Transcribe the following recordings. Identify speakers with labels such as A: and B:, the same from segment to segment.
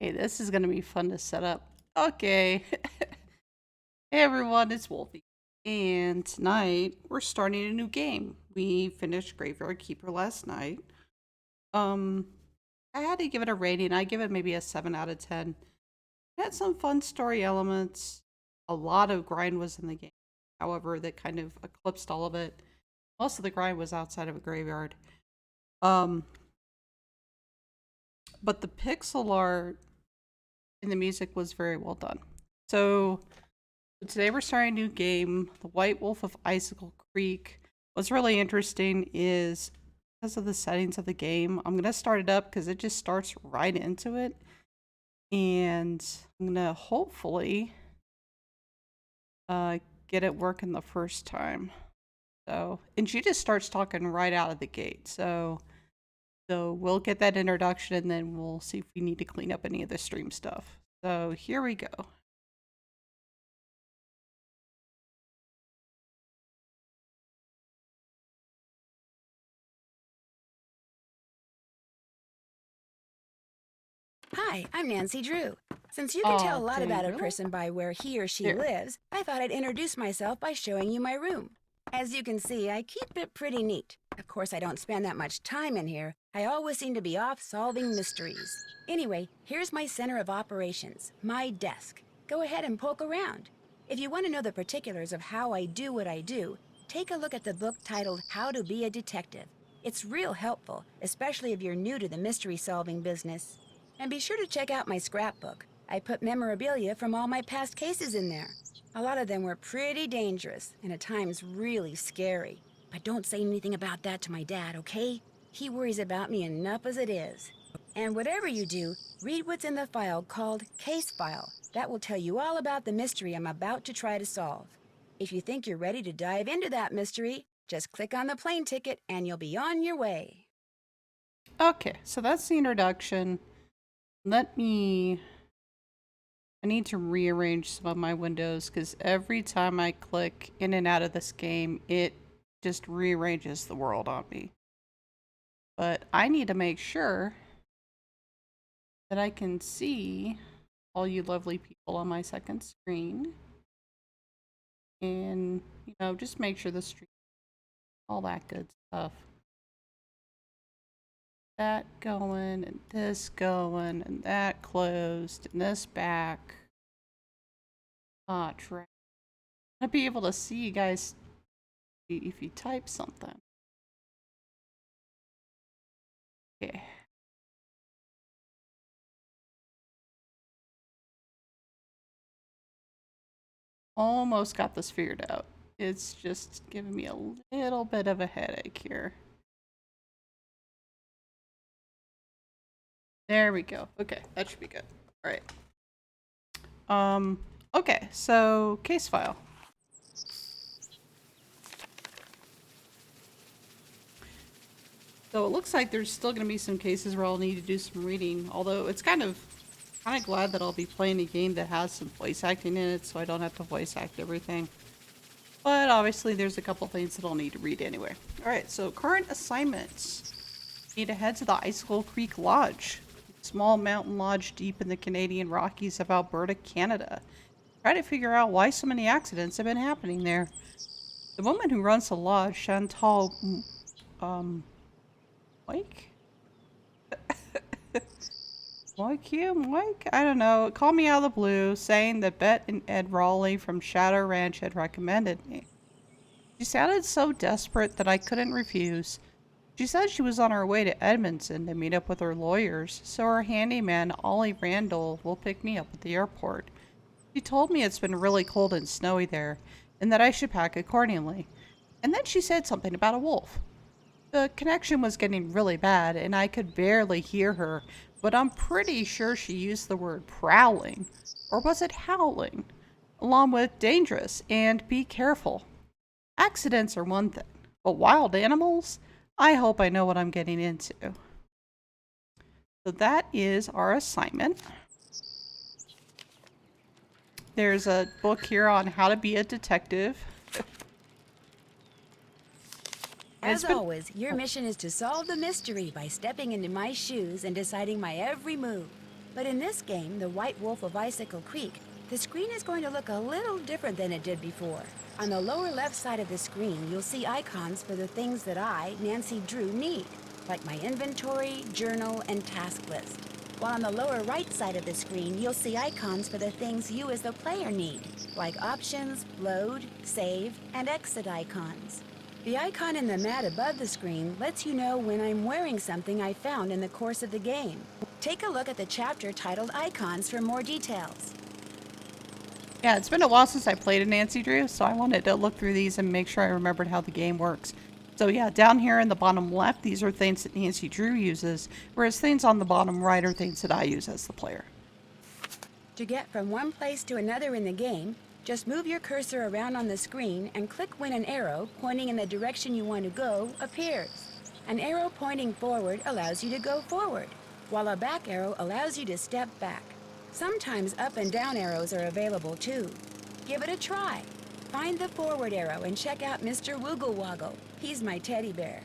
A: Hey, this is gonna be fun to set up. Okay. Hey everyone, it's Wolfie. And tonight we're starting a new game. We finished Graveyard Keeper last night. Um, I had to give it a rating. I give it maybe a 7 out of 10. It had some fun story elements. A lot of grind was in the game. However, that kind of eclipsed all of it. Most of the grind was outside of a graveyard. Um, but the pixel art and the music was very well done. So today we're starting a new game, The White Wolf of Icicle Creek. What's really interesting is because of the settings of the game, I'm going to start it up because it just starts right into it. And I'm going to hopefully get it working the first time. So, and she just starts talking right out of the gate. So we'll get that introduction and then we'll see if we need to clean up any of the stream stuff. So here we go.
B: Hi, I'm Nancy Drew. Since you can tell
A: Oh,
B: a lot
A: dang,
B: about a
A: really?
B: person by where he or she
A: There.
B: lives, I thought I'd introduce myself by showing you my room. As you can see, I keep it pretty neat. Of course, I don't spend that much time in here. I always seem to be off solving mysteries. Anyway, here's my center of operations, my desk. Go ahead and poke around. If you want to know the particulars of how I do what I do, take a look at the book titled How to Be a Detective. It's real helpful, especially if you're new to the mystery solving business. And be sure to check out my scrapbook. I put memorabilia from all my past cases in there. A lot of them were pretty dangerous and at times really scary. But don't say anything about that to my dad, okay? He worries about me enough as it is. And whatever you do, read what's in the file called Case File. That will tell you all about the mystery I'm about to try to solve. If you think you're ready to dive into that mystery, just click on the plane ticket and you'll be on your way.
A: Okay, so that's the introduction. Let me. I need to rearrange some of my windows because every time I click in and out of this game, it just rearranges the world on me. But I need to make sure that I can see all you lovely people on my second screen. And, just make sure the stream, all that good stuff. That going, and this going, and that closed, and this back. Ah, trash. I'd be able to see you guys if you type something. Okay. Almost got this figured out. It's just giving me a little bit of a headache here. There we go. Okay, that should be good. All right. Okay, so case file. So it looks like there's still going to be some cases where I'll need to do some reading, although it's kind of glad that I'll be playing a game that has some voice acting in it, so I don't have to voice act everything. But obviously there's a couple things that I'll need to read anyway. All right, so current assignments. Need to head to the Icicle Creek Lodge, small mountain lodge deep in the Canadian Rockies of Alberta, Canada. Try to figure out why so many accidents have been happening there. The woman who runs the lodge, Chantal, Mike? Mike? I don't know. Called me out of the blue, saying that Bet and Ed Raleigh from Shadow Ranch had recommended me. She sounded so desperate that I couldn't refuse. She said she was on her way to Edmonton to meet up with her lawyers, so her handyman, Ollie Randall, will pick me up at the airport. She told me it's been really cold and snowy there, and that I should pack accordingly. And then she said something about a wolf. The connection was getting really bad, and I could barely hear her, but I'm pretty sure she used the word prowling. Or was it howling? Along with dangerous and be careful. Accidents are one thing, but wild animals? I hope I know what I'm getting into. So that is our assignment. There's a book here on how to be a detective.
B: As always, your mission is to solve the mystery by stepping into my shoes and deciding my every move. But in this game, The White Wolf of Icicle Creek, the screen is going to look a little different than it did before. On the lower left side of the screen, you'll see icons for the things that I, Nancy Drew, need, like my inventory, journal, and task list. While on the lower right side of the screen, you'll see icons for the things you as the player need, like options, load, save, and exit icons. The icon in the mat above the screen lets you know when I'm wearing something I found in the course of the game. Take a look at the chapter titled Icons for more details.
A: Yeah, it's been a while since I played a Nancy Drew, so I wanted to look through these and make sure I remembered how the game works. So yeah, down here in the bottom left, these are things that Nancy Drew uses, whereas things on the bottom right are things that I use as the player.
B: To get from one place to another in the game, just move your cursor around on the screen and click when an arrow pointing in the direction you want to go appears. An arrow pointing forward allows you to go forward, while a back arrow allows you to step back. Sometimes up and down arrows are available too. Give it a try. Find the forward arrow and check out Mr. Woogle Woggle. He's my teddy bear.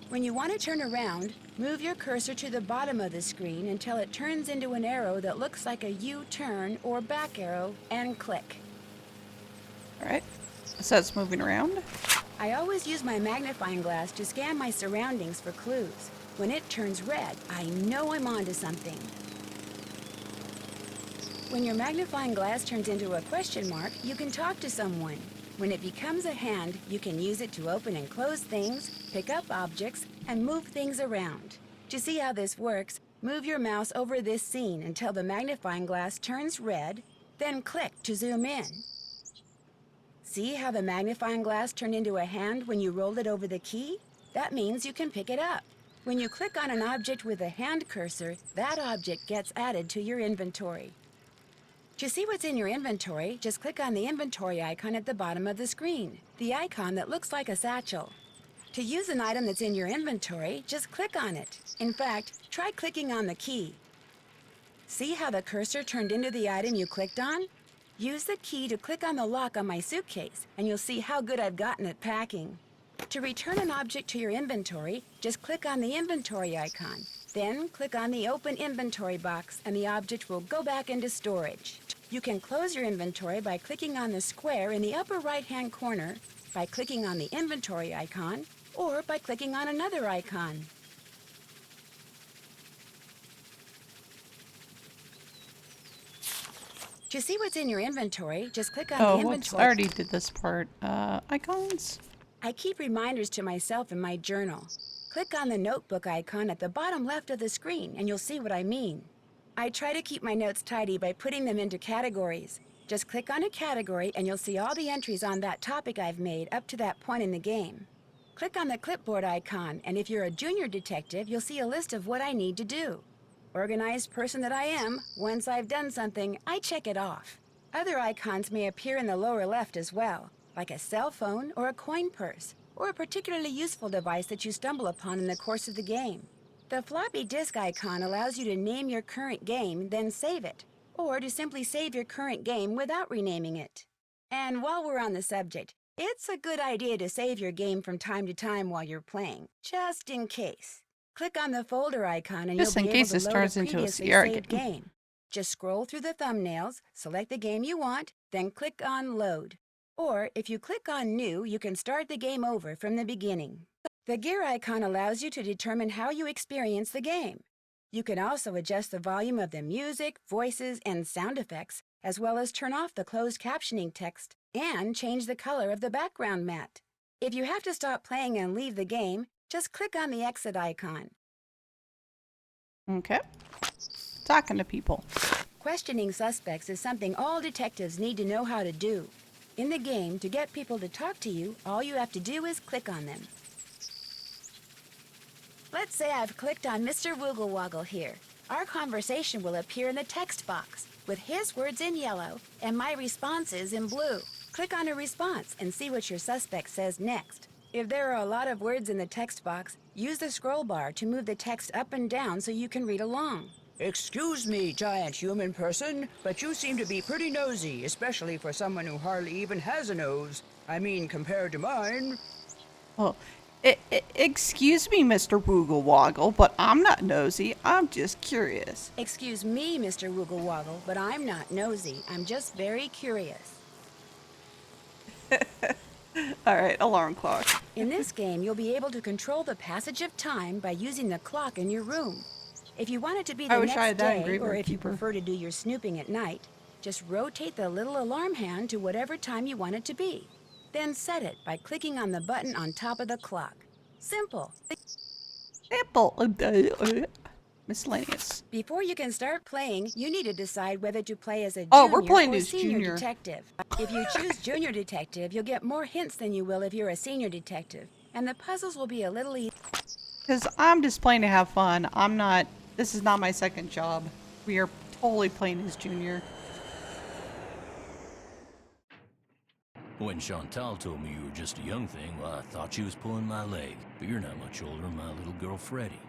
B: When you want to turn around, move your cursor to the bottom of the screen until it turns into an arrow that looks like a U-turn or back arrow and click.
A: Alright, so it's moving around.
B: I always use my magnifying glass to scan my surroundings for clues. When it turns red, I know I'm onto something. When your magnifying glass turns into a question mark, you can talk to someone. When it becomes a hand, you can use it to open and close things, pick up objects, and move things around. To see how this works, move your mouse over this scene until the magnifying glass turns red, then click to zoom in. See how the magnifying glass turned into a hand when you rolled it over the key? That means you can pick it up. When you click on an object with a hand cursor, that object gets added to your inventory. To see what's in your inventory, just click on the inventory icon at the bottom of the screen, the icon that looks like a satchel. To use an item that's in your inventory, just click on it. In fact, try clicking on the key. See how the cursor turned into the item you clicked on? Use the key to click on the lock on my suitcase, and you'll see how good I've gotten at packing. To return an object to your inventory, just click on the inventory icon. Then click on the open inventory box and the object will go back into storage. You can close your inventory by clicking on the square in the upper right-hand corner, by clicking on the inventory icon, or by clicking on another icon. To see what's in your inventory, just click on the
A: Whoops,
B: inventory.
A: I already did this part. Icons?
B: I keep reminders to myself in my journal. Click on the notebook icon at the bottom left of the screen and you'll see what I mean. I try to keep my notes tidy by putting them into categories. Just click on a category and you'll see all the entries on that topic I've made up to that point in the game. Click on the clipboard icon and if you're a junior detective, you'll see a list of what I need to do. Organized person that I am, once I've done something, I check it off. Other icons may appear in the lower left as well, like a cell phone or a coin purse, or a particularly useful device that you stumble upon in the course of the game. The floppy disk icon allows you to name your current game, then save it, or to simply save your current game without renaming it. And while we're on the subject, it's a good idea to save your game from time to time while you're playing, just in case. Click on the folder icon and
A: Just
B: you'll
A: in
B: be able
A: case
B: to
A: this
B: load
A: turns
B: a
A: into a
B: previously
A: Sierra
B: saved
A: game.
B: game. Just scroll through the thumbnails, select the game you want, then click on Load. Or if you click on New, you can start the game over from the beginning. The gear icon allows you to determine how you experience the game. You can also adjust the volume of the music, voices, and sound effects, as well as turn off the closed captioning text and change the color of the background mat. If you have to stop playing and leave the game, just click on the exit icon.
A: Okay. Talking to people.
B: Questioning suspects is something all detectives need to know how to do. In the game, to get people to talk to you, all you have to do is click on them. Let's say I've clicked on Mr. Woogle Woggle here. Our conversation will appear in the text box, with his words in yellow and my responses in blue. Click on a response and see what your suspect says next. If there are a lot of words in the text box, use the scroll bar to move the text up and down so you can read along.
C: Excuse me, giant human person, but you seem to be pretty nosy, especially for someone who hardly even has a nose. I mean, compared to mine.
A: Well, Excuse me, Mr. Woogle Woggle, but I'm not nosy. I'm just curious.
B: Excuse me, Mr. Woogle Woggle, but I'm not nosy. I'm just very curious.
A: Alright, alarm clock.
B: In this game, you'll be able to control the passage of time by using the clock in your room. If you want it to be
A: I
B: the
A: wish I
B: next
A: had that in
B: day, or
A: Graveyard
B: if you
A: Keeper.
B: prefer to do your snooping at night, just rotate the little alarm hand to whatever time you want it to be. Then set it by clicking on the button on top of the clock. Simple.
A: Simple. Miscellaneous.
B: Before you can start playing, you need to decide whether to play as a
A: Oh,
B: junior
A: we're playing
B: or
A: as
B: senior
A: junior.
B: detective. If you choose junior detective, you'll get more hints than you will if you're a senior detective, and the puzzles will be a little easier.
A: Because I'm just playing to have fun. I'm not. This is not my second job. We are totally playing as junior.
D: When Chantal told me you were just a young thing, well, I thought she was pulling my leg. But you're not much older than my little girl, Freddie.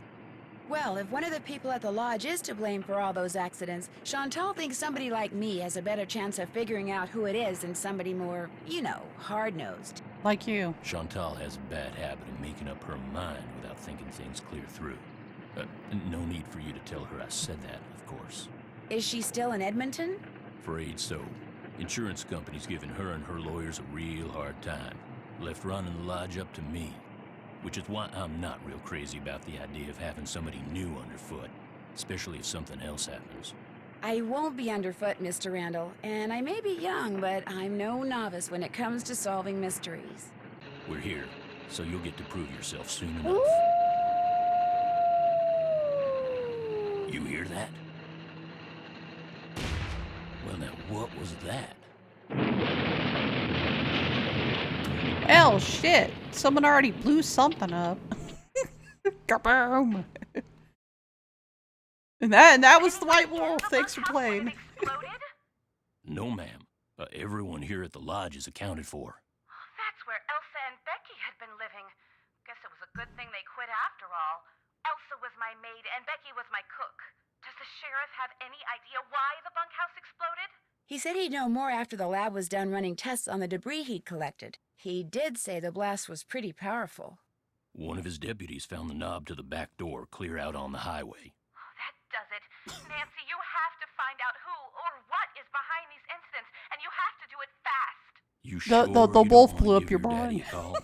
B: Well, if one of the people at the lodge is to blame for all those accidents, Chantal thinks somebody like me has a better chance of figuring out who it is than somebody more, you know, hard-nosed.
A: Like you.
D: Chantal has a bad habit of making up her mind without thinking things clear through. No need for you to tell her I said that, of course.
B: Is she still in Edmonton?
D: Afraid so. Insurance company's giving her and her lawyers a real hard time. Left running the lodge up to me. Which is why I'm not real crazy about the idea of having somebody new underfoot. Especially if something else happens.
B: I won't be underfoot, Mr. Randall, and I may be young, but I'm no novice when it comes to solving mysteries.
D: We're here, so you'll get to prove yourself soon enough. You hear that? Well, now, what was that?
A: Hell, shit. Someone already blew something up. Kaboom! And that was the White Wolf. Thanks for playing.
D: No, ma'am. Everyone here at the lodge is accounted for.
E: That's where Elsa and Becky had been living. Guess it was a good thing they quit after all. Elsa was my maid and Becky was my cook. Does the sheriff have any idea why the bunkhouse exploded?
B: He said he'd know more after the lab was done running tests on the debris he'd collected. He did say the blast was pretty powerful.
D: One of his deputies found the knob to the back door clear out on the highway.
E: That does it. Nancy, you have to find out who or what is behind these incidents, and you have to do it fast.
D: You sure
A: The
D: you
A: wolf
D: don't
A: blew
D: wanna
A: up
D: give
A: your
D: daddy
A: barn.
D: a call?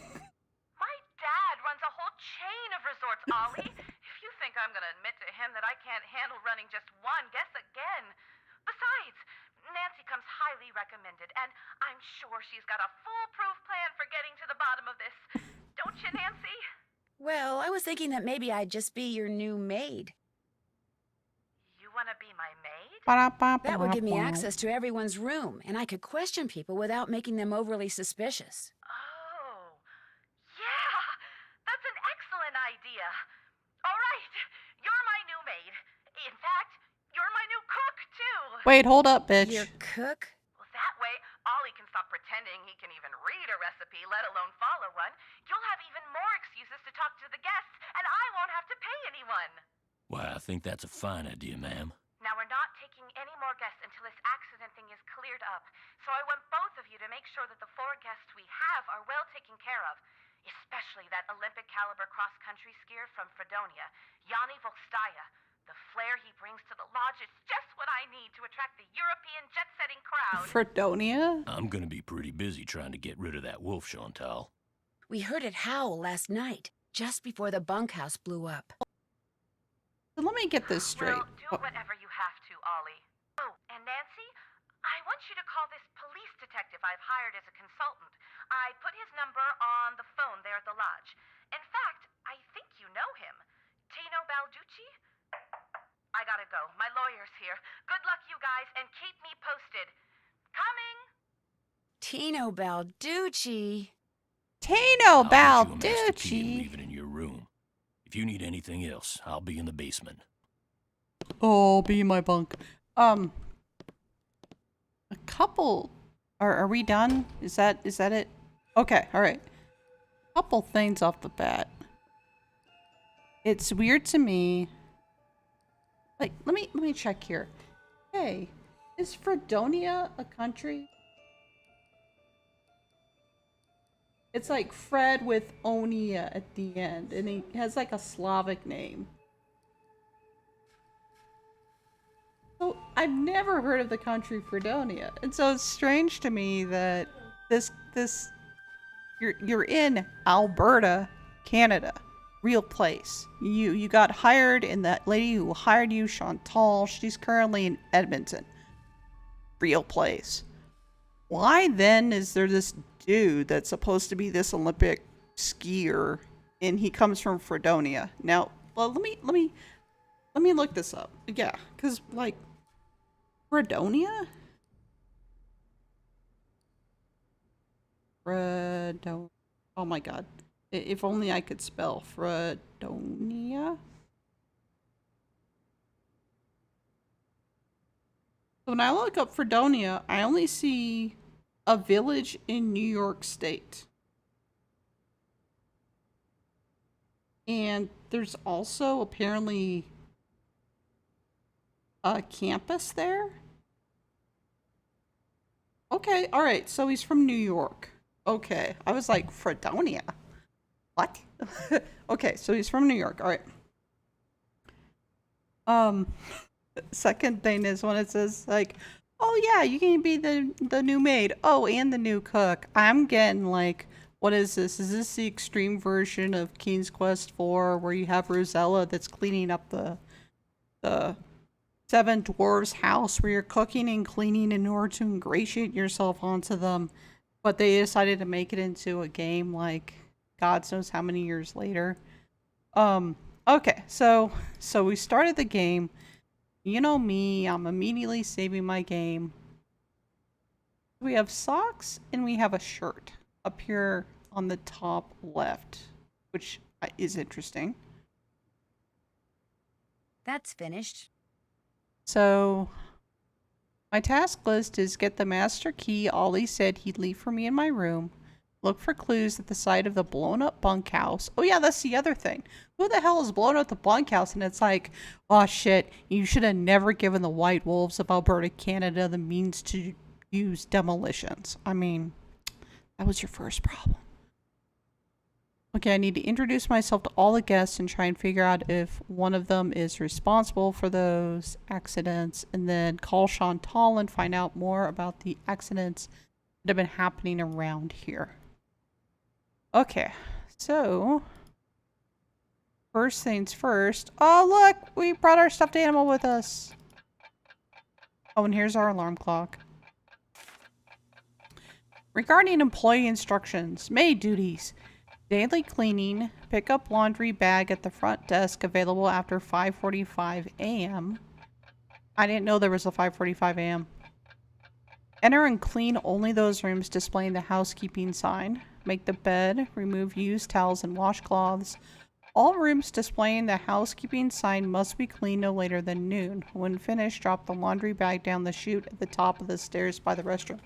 E: My dad runs a whole chain of resorts, Ollie. If you think I'm gonna admit to him that I can't handle running just one, guess again. Besides, Nancy comes highly recommended, and I'm sure she's got a foolproof plan for getting to the bottom of this. Don't you, Nancy?
B: Well, I was thinking that maybe I'd just be your new maid.
E: You want to be my maid?
B: That would give me access to everyone's room, and I could question people without making them overly suspicious.
E: Oh, yeah, that's an excellent idea. All right, you're my new maid. In fact, you're my new cook, too.
A: Wait, hold up, bitch.
B: Your cook?
E: Well, that way, Ollie can stop pretending he can even read a recipe, let alone follow one. You'll have even more excuses to talk to the guests, and I won't have to pay anyone.
D: Why, I think that's a fine idea, ma'am.
E: Now, we're not taking any more guests until this accident thing is cleared up. So I want both of you to make sure that the 4 guests we have are well taken care of. Especially that Olympic caliber cross-country skier from Fredonia, Yanni Volstaya. The flair he brings to the lodge is just what I need to attract the European jet-setting crowd.
A: Fredonia?
D: I'm gonna be pretty busy trying to get rid of that wolf, Chantal.
B: We heard it howl last night, just before the bunkhouse blew up.
A: So let me get this straight.
E: Well, do whatever you have to, Ollie. Oh, and Nancy, I want you to call this police detective I've hired as a consultant. I put his number on the phone there at the lodge. In fact, I think you know him. Tino Balducci? I gotta go. My lawyer's here. Good luck, you guys, and keep me posted. Coming!
B: Tino Balducci.
A: Tino
D: I'll get you a master key and
A: Balducci.
D: leave it in your room. If you need anything else, I'll be in the basement.
A: Oh, be in my bunk. A couple. Are we done? Is that it? Okay, all right. Couple things off the bat. It's weird to me. Like, let me check here. Hey, is Fredonia a country? It's like Fred with Onia at the end, and he has like a Slavic name. So I've never heard of the country Fredonia, and so it's strange to me that this you're in Alberta, Canada, real place. You got hired, and that lady who hired you, Chantal, she's currently in Edmonton, real place. Why then is there this dude that's supposed to be this Olympic skier, and he comes from Fredonia? Now, well, let me look this up. Yeah, because like Fredonia, Fredo. Oh my god, if only I could spell Fredonia. So when I look up Fredonia, I only see a village in New York State. And there's also apparently a campus there. Okay, all right. So he's from New York. Okay. I was like, Fredonia. What? Okay, so he's from New York. All right. Um second thing is when it says like, "Oh yeah, you can be the new maid. Oh, and the new cook." I'm getting like, what is this? Is this the extreme version of King's Quest 4 where you have Rosella that's cleaning up the seven dwarves' house where you're cooking and cleaning in order to ingratiate yourself onto them, but they decided to make it into a game like God knows how many years later. Okay, so we started the game. You know me, I'm immediately saving my game. We have socks and we have a shirt up here on the top left, which is interesting.
B: That's finished.
A: So my task list is get the master key Ollie said he'd leave for me in my room. Look for clues at the side of the blown up bunkhouse. Oh yeah, that's the other thing. Who the hell has blown up the bunkhouse? And it's like, oh shit, you should have never given the White Wolves of Alberta, Canada the means to use demolitions. I mean, that was your first problem. Okay, I need to introduce myself to all the guests and try and figure out if one of them is responsible for those accidents, and then call Chantal and find out more about the accidents that have been happening around here. Okay, so first things first. Oh, look, we brought our stuffed animal with us. Oh, and here's our alarm clock. Regarding employee instructions, maid duties. Daily cleaning, pick up laundry bag at the front desk available after 5:45 a.m. I didn't know there was a 5:45 a.m. Enter and clean only those rooms displaying the housekeeping sign. Make the bed, remove used towels and washcloths. All rooms displaying the housekeeping sign must be cleaned no later than noon. When finished, drop the laundry bag down the chute at the top of the stairs by the restroom.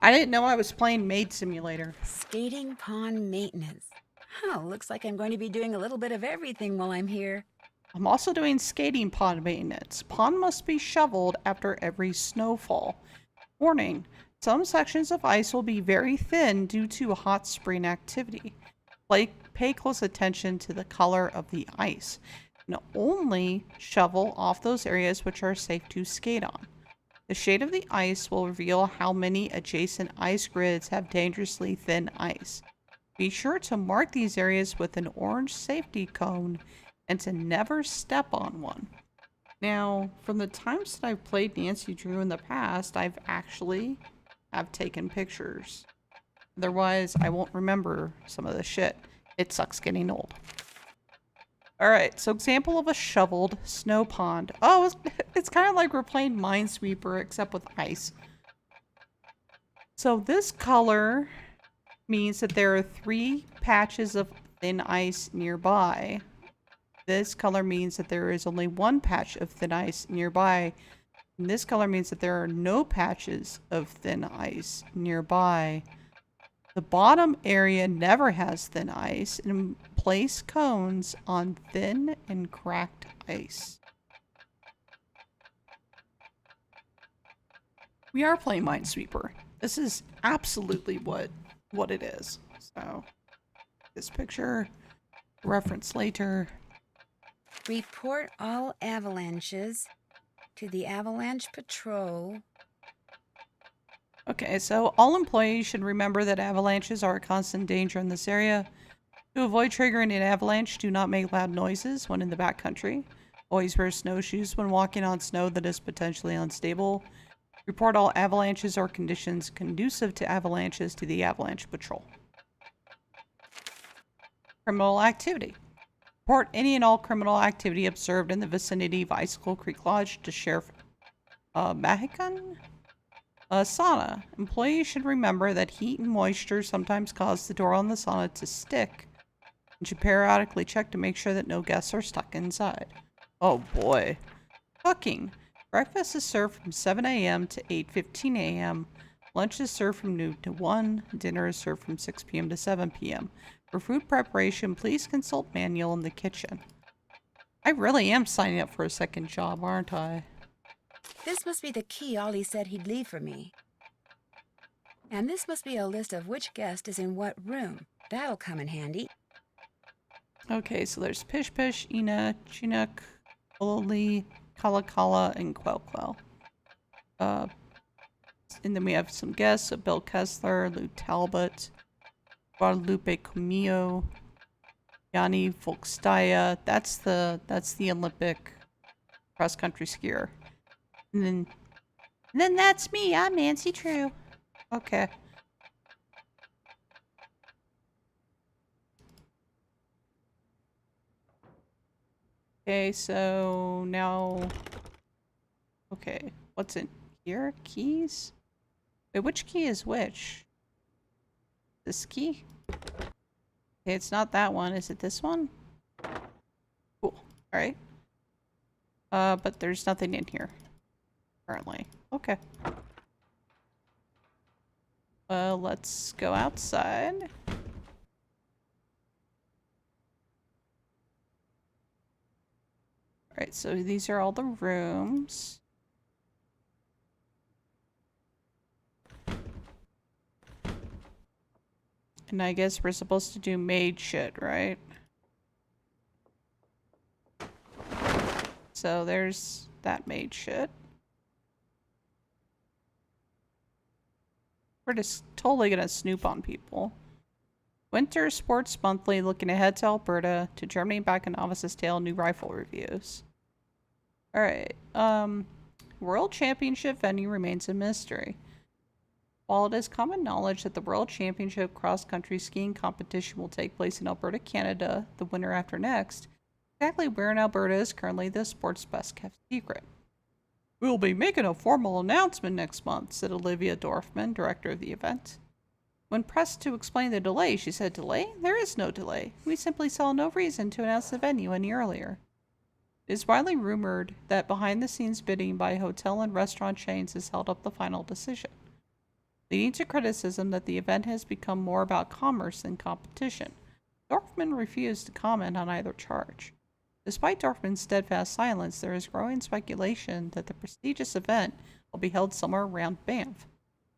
A: I didn't know I was playing Maid Simulator.
B: Skating pond maintenance. Oh, looks like I'm going to be doing a little bit of everything while I'm here.
A: I'm also doing skating pond maintenance. Pond must be shoveled after every snowfall. Warning, some sections of ice will be very thin due to hot spring activity. Pay close attention to the color of the ice, and only shovel off those areas which are safe to skate on. The shade of the ice will reveal how many adjacent ice grids have dangerously thin ice. Be sure to mark these areas with an orange safety cone and to never step on one. Now, from the times that I've played Nancy Drew in the past, I've actually taken pictures. Otherwise, I won't remember some of the shit. It sucks getting old. Alright, so example of a shoveled snow pond. Oh, it's kind of like we're playing Minesweeper, except with ice. So this color means that there are 3 patches of thin ice nearby. This color means that there is only 1 patch of thin ice nearby. And this color means that there are no patches of thin ice nearby. The bottom area never has thin ice, and place cones on thin and cracked ice. We are playing Minesweeper. This is absolutely what it is. So, this picture, reference later.
B: Report all avalanches to the Avalanche Patrol.
A: Okay, so all employees should remember that avalanches are a constant danger in this area. To avoid triggering an avalanche, do not make loud noises when in the backcountry. Always wear snowshoes when walking on snow that is potentially unstable. Report all avalanches or conditions conducive to avalanches to the Avalanche Patrol. Criminal activity. Report any and all criminal activity observed in the vicinity of Icicle Creek Lodge to Sheriff Mahican? Sauna. Employees should remember that heat and moisture sometimes cause the door on the sauna to stick and should periodically check to make sure that no guests are stuck inside. Oh boy. Cooking. Breakfast is served from 7 a.m. to 8:15 a.m. Lunch is served from noon to 1. Dinner is served from 6 p.m. to 7 p.m. For food preparation, please consult manual in the kitchen. I really am signing up for a second job, aren't I?
B: This must be the key Ollie said he'd leave for me. And this must be a list of which guest is in what room. That'll come in handy.
A: Okay, so there's Pish Pish, Ina, Chinook, Ololi, Kala Kala, and Quell Quell. And then we have some guests, so Bill Kessler, Lou Talbot, Guadalupe Comillo, Yanni Volkstaya. That's the Olympic cross country skier. And then that's me. I'm Nancy True. Okay. Okay, so now... Okay, what's in here? Keys? Wait, which key is which? This key? Okay, it's not that one. Is it this one? Cool. Alright. But there's nothing in here. Currently. Okay. Well, let's go outside. Alright, so these are all the rooms. And I guess we're supposed to do maid shit, right? So there's that maid shit. We're just totally gonna snoop on people. Winter Sports Monthly looking ahead to Alberta, to Germany back in Novice's Tale, new rifle reviews. Alright, World Championship venue remains a mystery. While it is common knowledge that the World Championship cross-country skiing competition will take place in Alberta, Canada, the winter after next, exactly where in Alberta is currently the sport's best-kept secret. We'll be making a formal announcement next month, said Olivia Dorfman, director of the event. When pressed to explain the delay, she said, "Delay? There is no delay. We simply saw no reason to announce the venue any earlier." It is widely rumored that behind-the-scenes bidding by hotel and restaurant chains has held up the final decision, leading to criticism that the event has become more about commerce than competition. Dorfman refused to comment on either charge. Despite Dorfman's steadfast silence, there is growing speculation that the prestigious event will be held somewhere around Banff,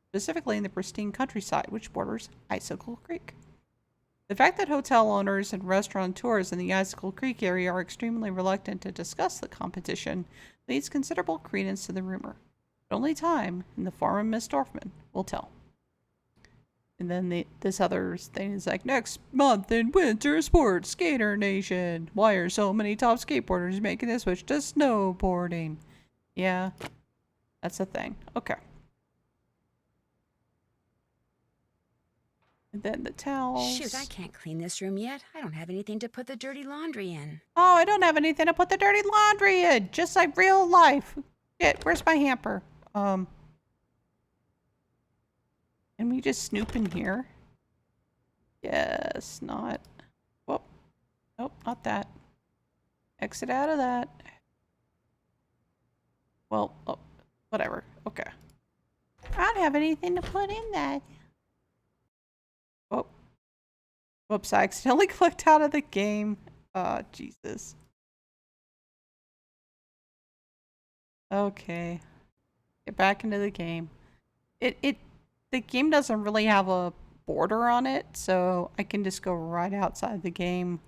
A: specifically in the pristine countryside which borders Icicle Creek. The fact that hotel owners and restaurateurs in the Icicle Creek area are extremely reluctant to discuss the competition leads considerable credence to the rumor. But only time, in the form of Miss Dorfman, will tell. And then this other thing is like, next month in winter sports, Skater Nation. Why are so many top skateboarders making the switch to snowboarding? Yeah, that's a thing. Okay. And then the towels.
B: Shoot, I can't clean this room yet. I don't have anything to put the dirty laundry in.
A: Oh, I don't have anything to put the dirty laundry in. Just like real life. Shit, where's my hamper? Can we just snoop in here? Yes, not. Whoop. Nope, not that. Exit out of that. Well, oh, whatever. Okay. I don't have anything to put in that. Whoop. Whoops, I accidentally clicked out of the game. Jesus. Okay. Get back into the game. The game doesn't really have a border on it, so I can just go right outside the game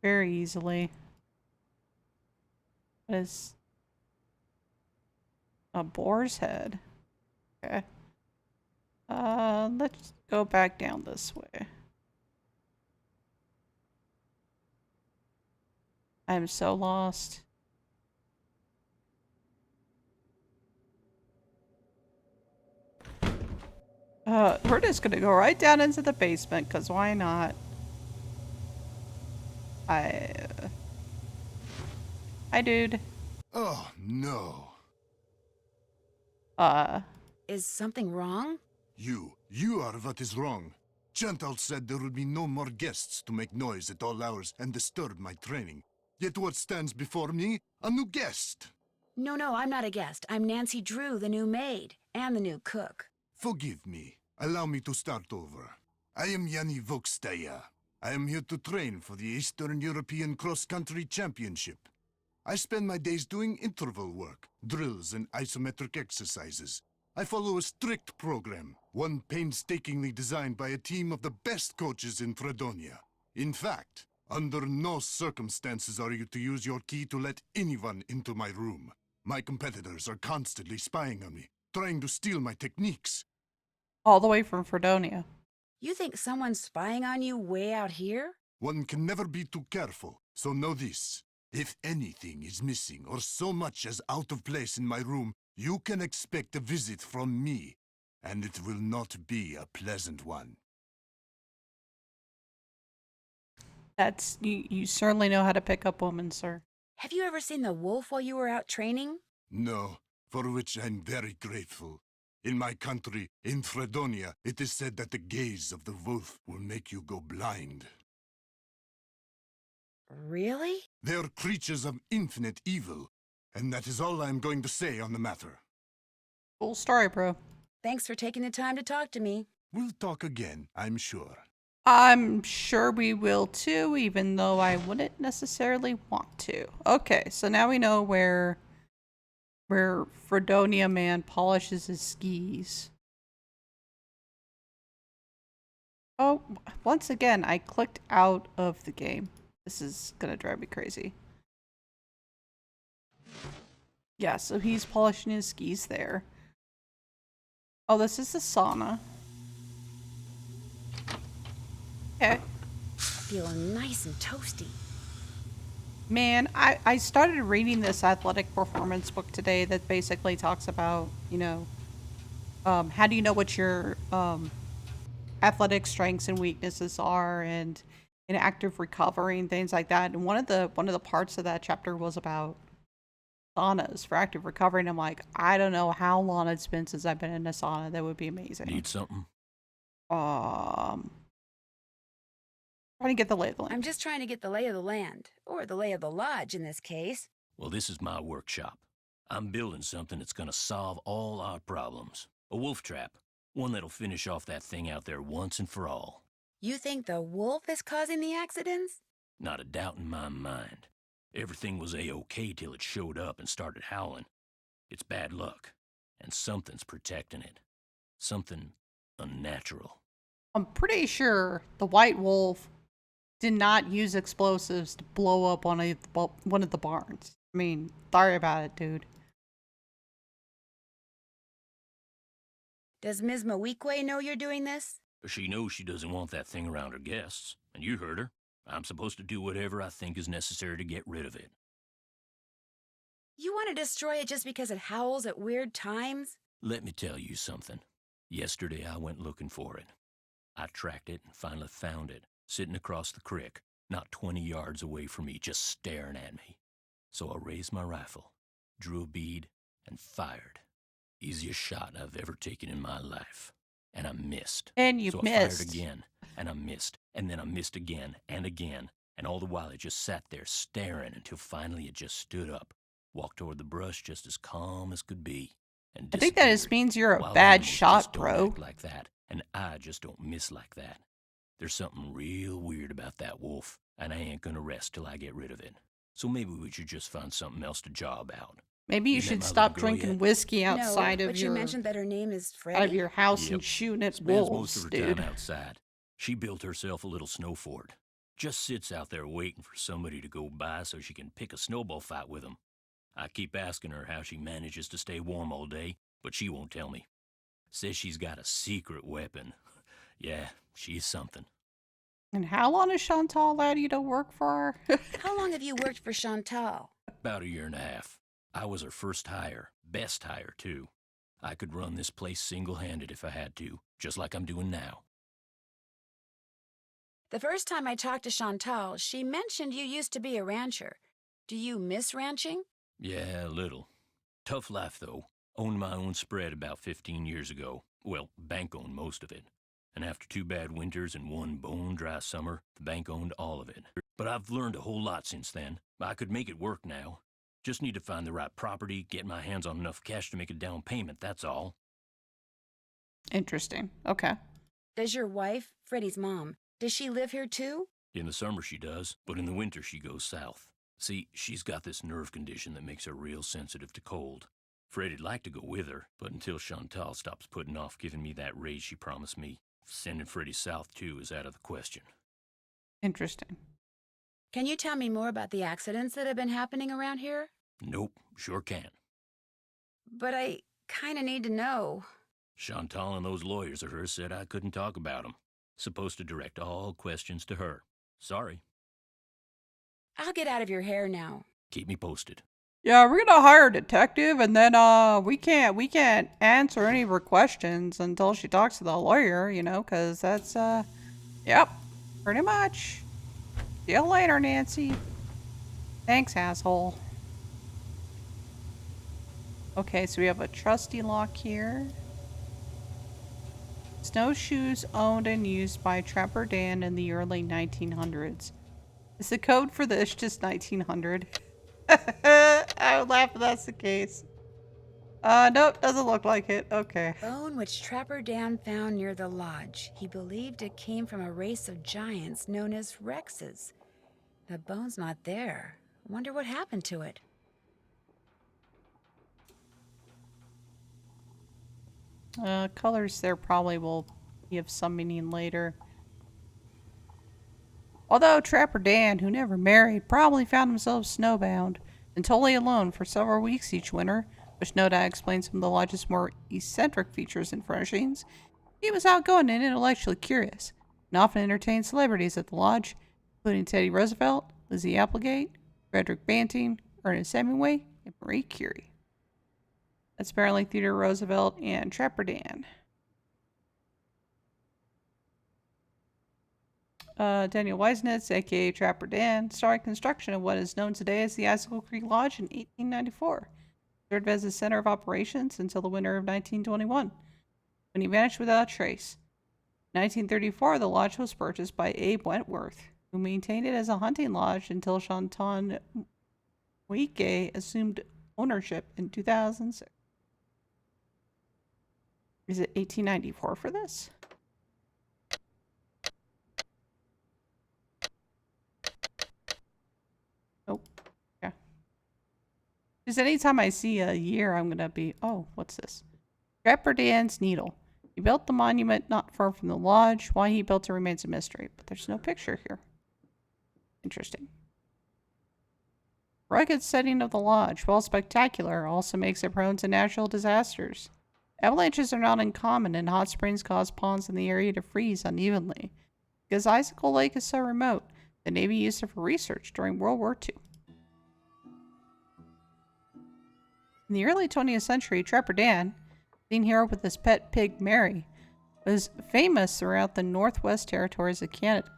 A: very easily. It's a boar's head. Okay. Let's go back down this way. I am so lost. We're just gonna go right down into the basement, because why not? Hi, dude.
F: Oh, no.
B: Is something wrong?
F: You are what is wrong. Chantal said there would be no more guests to make noise at all hours and disturb my training. Yet what stands before me? A new guest.
B: No, I'm not a guest. I'm Nancy Drew, the new maid, and the new cook.
F: Forgive me. Allow me to start over. I am Yanni Vokstaya. I am here to train for the Eastern European Cross-Country Championship. I spend my days doing interval work, drills, and isometric exercises. I follow a strict program, one painstakingly designed by a team of the best coaches in Fredonia. In fact, under no circumstances are you to use your key to let anyone into my room. My competitors are constantly spying on me, trying to steal my techniques.
A: All the way from Fredonia.
B: You think someone's spying on you way out here?
F: One can never be too careful, so know this. If anything is missing or so much as out of place in my room, you can expect a visit from me, and it will not be a pleasant one.
A: That's you certainly know how to pick up women, sir.
B: Have you ever seen the wolf while you were out training?
F: No, for which I'm very grateful. In my country, in Fredonia, it is said that the gaze of the wolf will make you go blind.
B: Really?
F: They are creatures of infinite evil, and that is all I am going to say on the matter.
A: Cool story, bro.
B: Thanks for taking the time to talk to me.
F: We'll talk again, I'm sure.
A: I'm sure we will too, even though I wouldn't necessarily want to. Okay, so now we know where Fredonia man polishes his skis. Oh, once again, I clicked out of the game. This is gonna drive me crazy. Yeah, so he's polishing his skis there. Oh, this is the sauna. Okay.
B: Feeling nice and toasty.
A: Man, I started reading this athletic performance book today that basically talks about, you know, how do you know what your athletic strengths and weaknesses are, and in active recovery and things like that. And one of the parts of that chapter was about saunas for active recovery. And I'm like, I don't know how long it's been since I've been in a sauna. That would be amazing.
D: Need something?
A: Trying to get the lay of the land.
B: I'm just trying to get the lay of the land, or the lay of the lodge in this case.
D: Well, this is my workshop. I'm building something that's gonna solve all our problems. A wolf trap. One that'll finish off that thing out there once and for all.
B: You think the wolf is causing the accidents?
D: Not a doubt in my mind. Everything was A-OK till it showed up and started howling. It's bad luck, and something's protecting it. Something unnatural.
A: I'm pretty sure the white wolf did not use explosives to blow up one of the barns. I mean, sorry about it, dude.
B: Does Ms. Maweekwe know you're doing this?
D: She knows she doesn't want that thing around her guests, and you heard her. I'm supposed to do whatever I think is necessary to get rid of it.
B: You want to destroy it just because it howls at weird times?
D: Let me tell you something. Yesterday I went looking for it. I tracked it and finally found it, sitting across the creek, not 20 yards away from me, just staring at me. So I raised my rifle, drew a bead, and fired. Easiest shot I've ever taken in my life. And I missed.
A: And you
D: so
A: missed.
D: I fired again, and I missed, and then I missed again, and all the while it just sat there staring until finally it just stood up, walked toward the brush just as calm as could be, and
A: I think that just
D: disappeared.
A: means you're a
D: Wild
A: bad
D: animals
A: shot,
D: just don't
A: bro.
D: act like that, and I just don't miss like that. There's something real weird about that wolf, and I ain't gonna rest till I get rid of it. So maybe we should just find something else to job out.
A: Maybe you
D: You met
A: should
D: my
A: stop
D: little girl
A: drinking
D: yet?
A: whiskey outside
B: no,
A: of
B: but
A: your
B: you mentioned that her name is
A: out
B: Freddie.
A: of your house
D: Yep.
A: and shooting at
D: Spends
A: wolves,
D: most of her
A: dude.
D: time outside. She built herself a little snow fort. Just sits out there waiting for somebody to go by so she can pick a snowball fight with them. I keep asking her how she manages to stay warm all day, but she won't tell me. Says she's got a secret weapon. Yeah, she's something.
A: And how long has Chantal allowed you to work for her?
B: How long have you worked for Chantal?
D: About a year and a half. I was her first hire, best hire, too. I could run this place single-handed if I had to, just like I'm doing now.
B: The first time I talked to Chantal, she mentioned you used to be a rancher. Do you miss ranching?
D: Yeah, a little. Tough life, though. Owned my own spread about 15 years ago. Well, bank owned most of it. And after 2 bad winters and 1 bone-dry summer, the bank owned all of it. But I've learned a whole lot since then. I could make it work now. Just need to find the right property, get my hands on enough cash to make a down payment, that's all.
A: Interesting. Okay.
B: Does your wife, Freddie's mom, does she live here too?
D: In the summer she does, but in the winter she goes south. See, she's got this nerve condition that makes her real sensitive to cold. Freddie'd like to go with her, but until Chantal stops putting off giving me that raise she promised me, sending Freddie south too is out of the question.
A: Interesting.
B: Can you tell me more about the accidents that have been happening around here?
D: Nope, sure can.
B: But I kind of need to know.
D: Chantal and those lawyers of hers said I couldn't talk about 'em. Supposed to direct all questions to her. Sorry.
B: I'll get out of your hair now.
D: Keep me posted.
A: Yeah, we're gonna hire a detective, and then we can't answer any of her questions until she talks to the lawyer, you know, 'cause that's yep, pretty much. See you later, Nancy. Thanks, asshole. Okay, so we have a trusty lock here. Snowshoes owned and used by Trapper Dan in the early 1900s. Is the code for this just 1900? I would laugh if that's the case. Nope, doesn't look like it. Okay.
B: Bone which Trapper Dan found near the lodge. He believed it came from a race of giants known as Rexes. The bone's not there. Wonder what happened to it.
A: Colors there probably will be of some meaning later. Although Trapper Dan, who never married, probably found himself snowbound and totally alone for several weeks each winter, which no doubt explains some of the lodge's more eccentric features and furnishings, he was outgoing and intellectually curious, and often entertained celebrities at the lodge, including Teddy Roosevelt, Lizzie Applegate, Frederick Banting, Ernest Hemingway, and Marie Curie. That's apparently Theodore Roosevelt and Trapper Dan. Daniel Weisnitz, aka Trapper Dan, started construction of what is known today as the Icicle Creek Lodge in 1894. Served as the center of operations until the winter of 1921, when he vanished without a trace. In 1934, the lodge was purchased by Abe Wentworth, who maintained it as a hunting lodge until Chanton Muike assumed ownership in 2006. Is it 1894 for this? Nope. Yeah. Just anytime I see a year, I'm gonna be, oh, what's this? Trapper Dan's Needle. He built the monument not far from the lodge. Why he built it remains a mystery, but there's no picture here. Interesting. Rugged setting of the lodge, while spectacular, also makes it prone to natural disasters. Avalanches are not uncommon, and hot springs cause ponds in the area to freeze unevenly. Because Icicle Lake is so remote, the Navy used it for research during World War II. In the early 20th century, Trapper Dan, seen here with his pet pig Mary, was famous throughout the Northwest Territories of Canada.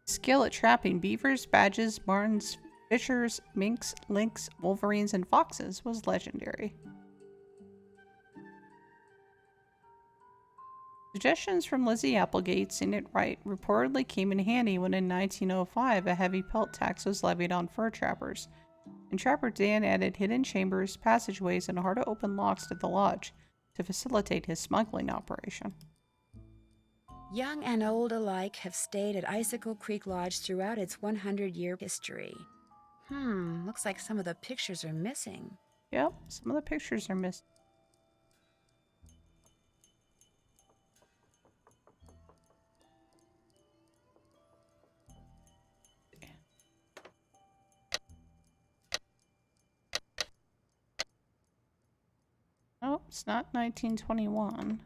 A: His skill at trapping beavers, badgers, martens, fishers, minks, lynx, wolverines, and foxes was legendary. Suggestions from Lizzie Applegate, seen it right, reportedly came in handy when in 1905 a heavy pelt tax was levied on fur trappers, and Trapper Dan added hidden chambers, passageways, and hard-to-open locks to the lodge to facilitate his smuggling operation.
B: Young and old alike have stayed at Icicle Creek Lodge throughout its 100-year history. Looks like some of the pictures are missing.
A: Yep, some of the pictures are missing. Oh, it's not 1921.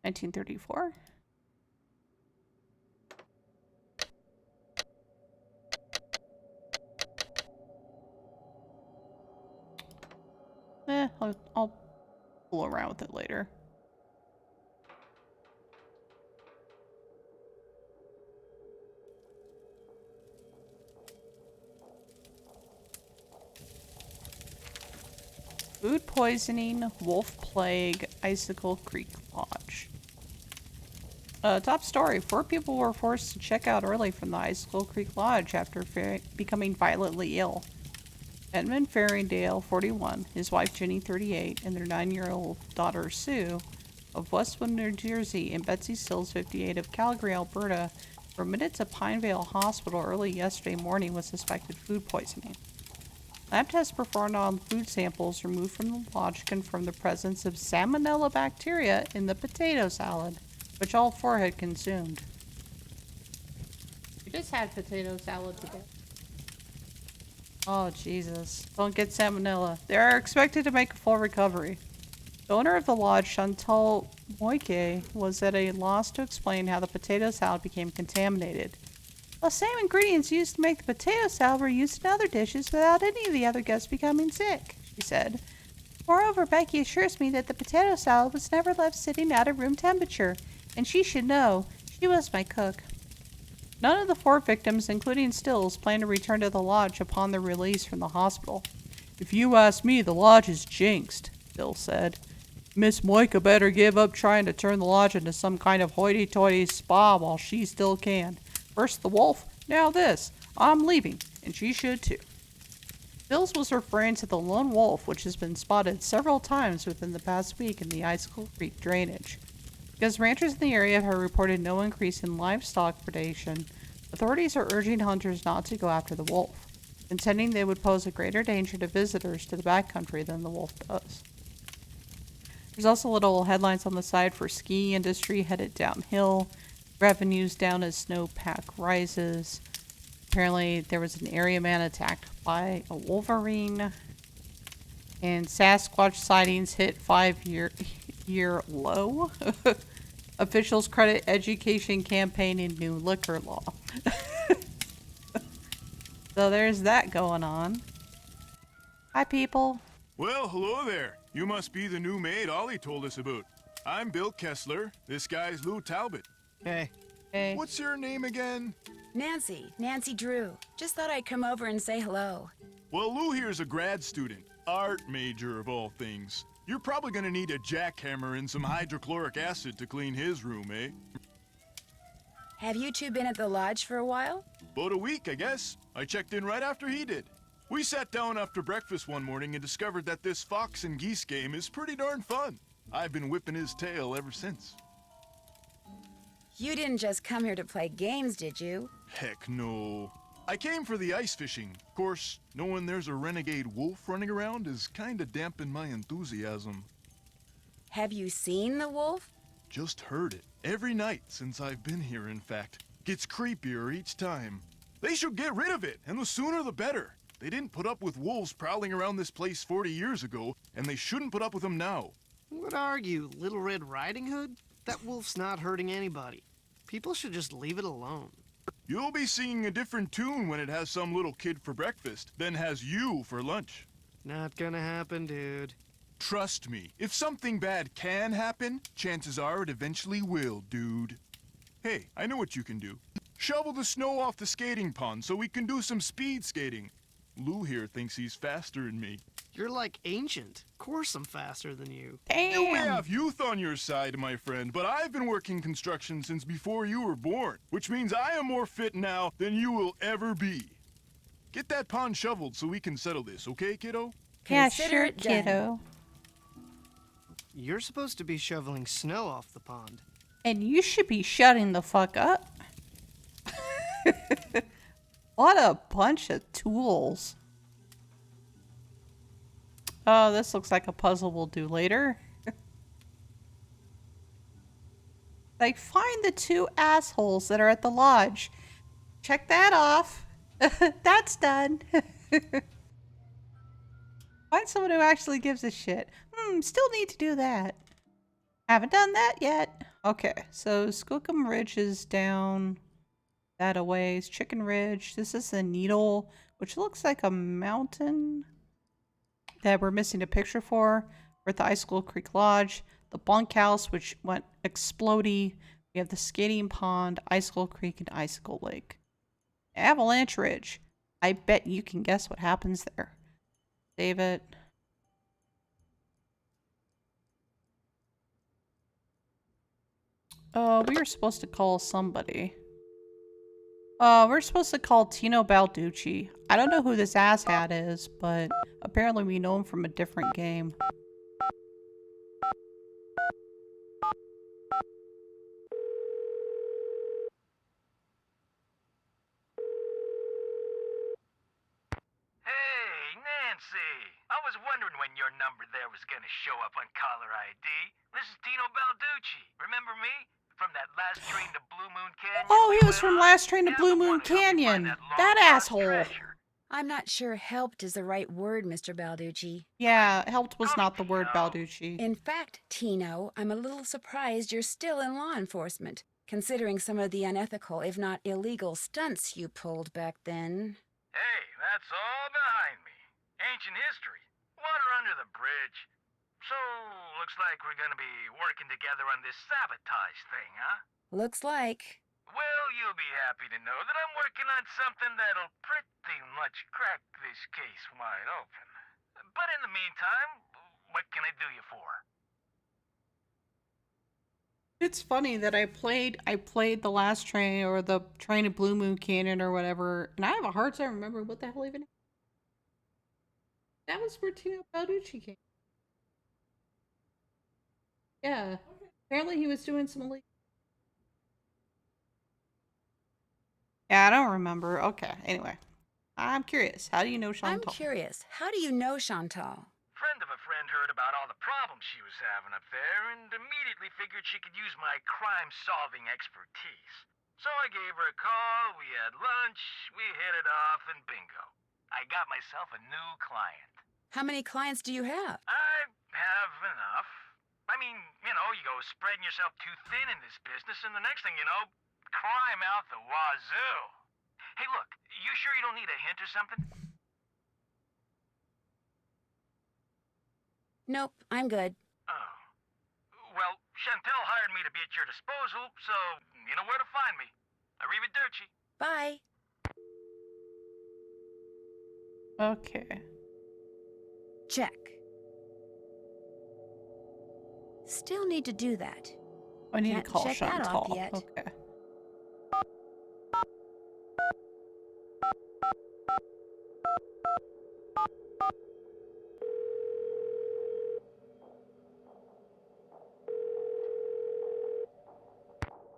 A: 1934? I'll fool around with it later. Food poisoning, wolf plague, Icicle Creek Lodge. Top story. 4 people were forced to check out early from the Icicle Creek Lodge after becoming violently ill. Edmund Farringdale, 41, his wife Jenny, 38, and their 9-year-old daughter Sue of Westwood, New Jersey, and Betsy Stills, 58, of Calgary, Alberta, were admitted to Pinevale Hospital early yesterday morning with suspected food poisoning. Lab tests performed on food samples removed from the lodge confirmed the presence of salmonella bacteria in the potato salad, which all 4 had consumed. We just had potato salad today. Oh, Jesus. Don't get salmonella. They are expected to make a full recovery. The owner of the lodge, Chantal Moike, was at a loss to explain how the potato salad became contaminated. The same ingredients used to make the potato salad were used in other dishes without any of the other guests becoming sick, she said. Moreover, Becky assures me that the potato salad was never left sitting out at room temperature, and she should know. She was my cook. None of the 4 victims, including Stills, plan to return to the lodge upon their release from the hospital. If you ask me, the lodge is jinxed, Stills said. Miss Moika better give up trying to turn the lodge into some kind of hoity-toity spa while she still can. First the wolf, now this. I'm leaving, and she should too. Stills was referring to the lone wolf, which has been spotted several times within the past week in the Icicle Creek drainage. Because ranchers in the area have reported no increase in livestock predation, authorities are urging hunters not to go after the wolf, contending they would pose a greater danger to visitors to the backcountry than the wolf does. There's also little headlines on the side for ski industry headed downhill, revenues down as snowpack rises. Apparently there was an area man attacked by a wolverine, and Sasquatch sightings hit 5-year low. Officials credit education campaign in new liquor law. So there's that going on. Hi, people.
G: Well, hello there. You must be the new maid Ollie told us about. I'm Bill Kessler. This guy's Lou Talbot.
H: Hey.
A: Hey.
G: What's your name again?
B: Nancy Drew. Just thought I'd come over and say hello.
G: Well, Lou here's a grad student. Art major of all things. You're probably gonna need a jackhammer and some hydrochloric acid to clean his room, eh?
B: Have you 2 been at the lodge for a while?
G: About a week, I guess. I checked in right after he did. We sat down after breakfast one morning and discovered that this fox and geese game is pretty darn fun. I've been whipping his tail ever since.
B: You didn't just come here to play games, did you?
G: Heck no. I came for the ice fishing. Of course, knowing there's a renegade wolf running around is kinda dampened my enthusiasm.
B: Have you seen the wolf?
G: Just heard it. Every night since I've been here, in fact. Gets creepier each time. They should get rid of it, and the sooner the better. They didn't put up with wolves prowling around this place 40 years ago, and they shouldn't put up with them now.
H: What are you, Little Red Riding Hood? That wolf's not hurting anybody. People should just leave it alone.
G: You'll be singing a different tune when it has some little kid for breakfast, then has you for lunch.
H: Not gonna happen, dude.
G: Trust me, if something bad can happen, chances are it eventually will, dude. Hey, I know what you can do. Shovel the snow off the skating pond so we can do some speed skating. Lou here thinks he's faster than me.
H: You're like ancient. Of course I'm faster than you.
G: You may
A: Damn.
G: have youth on your side, my friend, but I've been working construction since before you were born, which means I am more fit now than you will ever be. Get that pond shoveled so we can settle this, okay, kiddo?
A: Yeah,
B: Consider
A: sure,
B: it done.
A: kiddo.
H: You're supposed to be shoveling snow off the pond.
A: And you should be shutting the fuck up. What a bunch of tools. Oh, this looks like a puzzle we'll do later. Like, find the two assholes that are at the lodge. Check that off. That's done. Find someone who actually gives a shit. Still need to do that. Haven't done that yet. Okay, so Skookum Ridge is down that a ways. Chicken Ridge. This is the Needle, which looks like a mountain that we're missing a picture for. We're at the Icicle Creek Lodge. The bunkhouse, which went explodey. We have the skating pond, Icicle Creek, and Icicle Lake. Avalanche Ridge. I bet you can guess what happens there. Save it. We were supposed to call somebody. We're supposed to call Tino Balducci. I don't know who this asshat is, but apparently we know him from a different game.
I: Hey, Nancy! I was wondering when your number there was gonna show up on caller ID. This is Tino Balducci. Remember me? From that last train to Blue Moon Canyon?
A: Oh,
I: we
A: he was
I: went
A: from
I: on?
A: Last Train to
I: Yeah,
A: Blue
I: the
A: Moon
I: one that helped you find
A: Canyon.
I: that
A: That
I: long-lost
A: asshole.
I: treasure.
B: I'm not sure helped is the right word, Mr. Balducci.
A: Yeah, helped was
I: Call me
A: not the word,
I: Tino.
A: Balducci.
B: In fact, Tino, I'm a little surprised you're still in law enforcement, considering some of the unethical, if not illegal, stunts you pulled back then.
I: Hey, that's all behind me. Ancient history. Water under the bridge. So, looks like we're gonna be working together on this sabotage thing, huh?
B: Looks like.
I: Well, you'll be happy to know that I'm working on something that'll pretty much crack this case wide open. But in the meantime, what can I do you for?
A: It's funny that I played the Last Train or the Train to Blue Moon Canyon or whatever, and I have a hard time remembering what the hell even. That was where Tino Balducci came. Yeah. Apparently he was doing some illegal. Yeah, I don't remember. Okay, anyway. I'm curious. How do you know
B: I'm
A: Chantal?
B: curious. How do you know Chantal?
I: Friend of a friend heard about all the problems she was having up there and immediately figured she could use my crime-solving expertise. So I gave her a call, we had lunch, we hit it off, and bingo. I got myself a new client.
B: How many clients do you have?
I: I have enough. I mean, you go spreading yourself too thin in this business, and the next thing you know, crime out the wazoo. Hey, look, you sure you don't need a hint or something?
B: Nope, I'm good.
I: Oh. Well, Chantel hired me to be at your disposal, so you know where to find me. Arrivederci.
B: Bye.
A: Okay.
B: Check. Still need to do that.
A: I need
B: Can't
A: to call
B: check that off
A: Chantal.
B: yet.
A: Okay.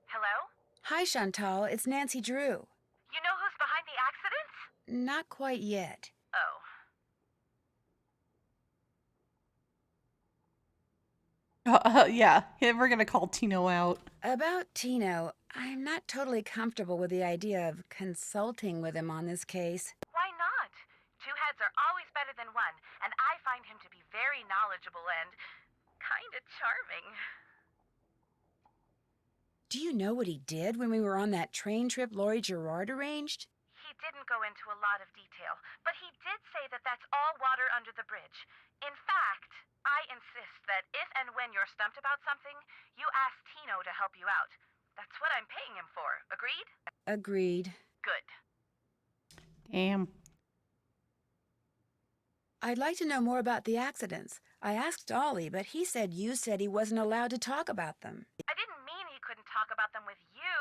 E: Hello?
B: Hi, Chantal. It's Nancy Drew.
E: You know who's behind the accident?
B: Not quite yet.
E: Oh.
A: Yeah, we're gonna call Tino out.
B: About Tino, I'm not totally comfortable with the idea of consulting with him on this case.
E: Why not? Two heads are always better than one, and I find him to be very knowledgeable and kinda charming.
B: Do you know what he did when we were on that train trip Laurie Gerard arranged?
E: He didn't go into a lot of detail, but he did say that that's all water under the bridge. In fact, I insist that if and when you're stumped about something, you ask Tino to help you out. That's what I'm paying him for. Agreed?
B: Agreed.
E: Good.
A: Damn.
B: I'd like to know more about the accidents. I asked Ollie, but he said you said he wasn't allowed to talk about them.
E: I didn't mean he couldn't talk about them with you.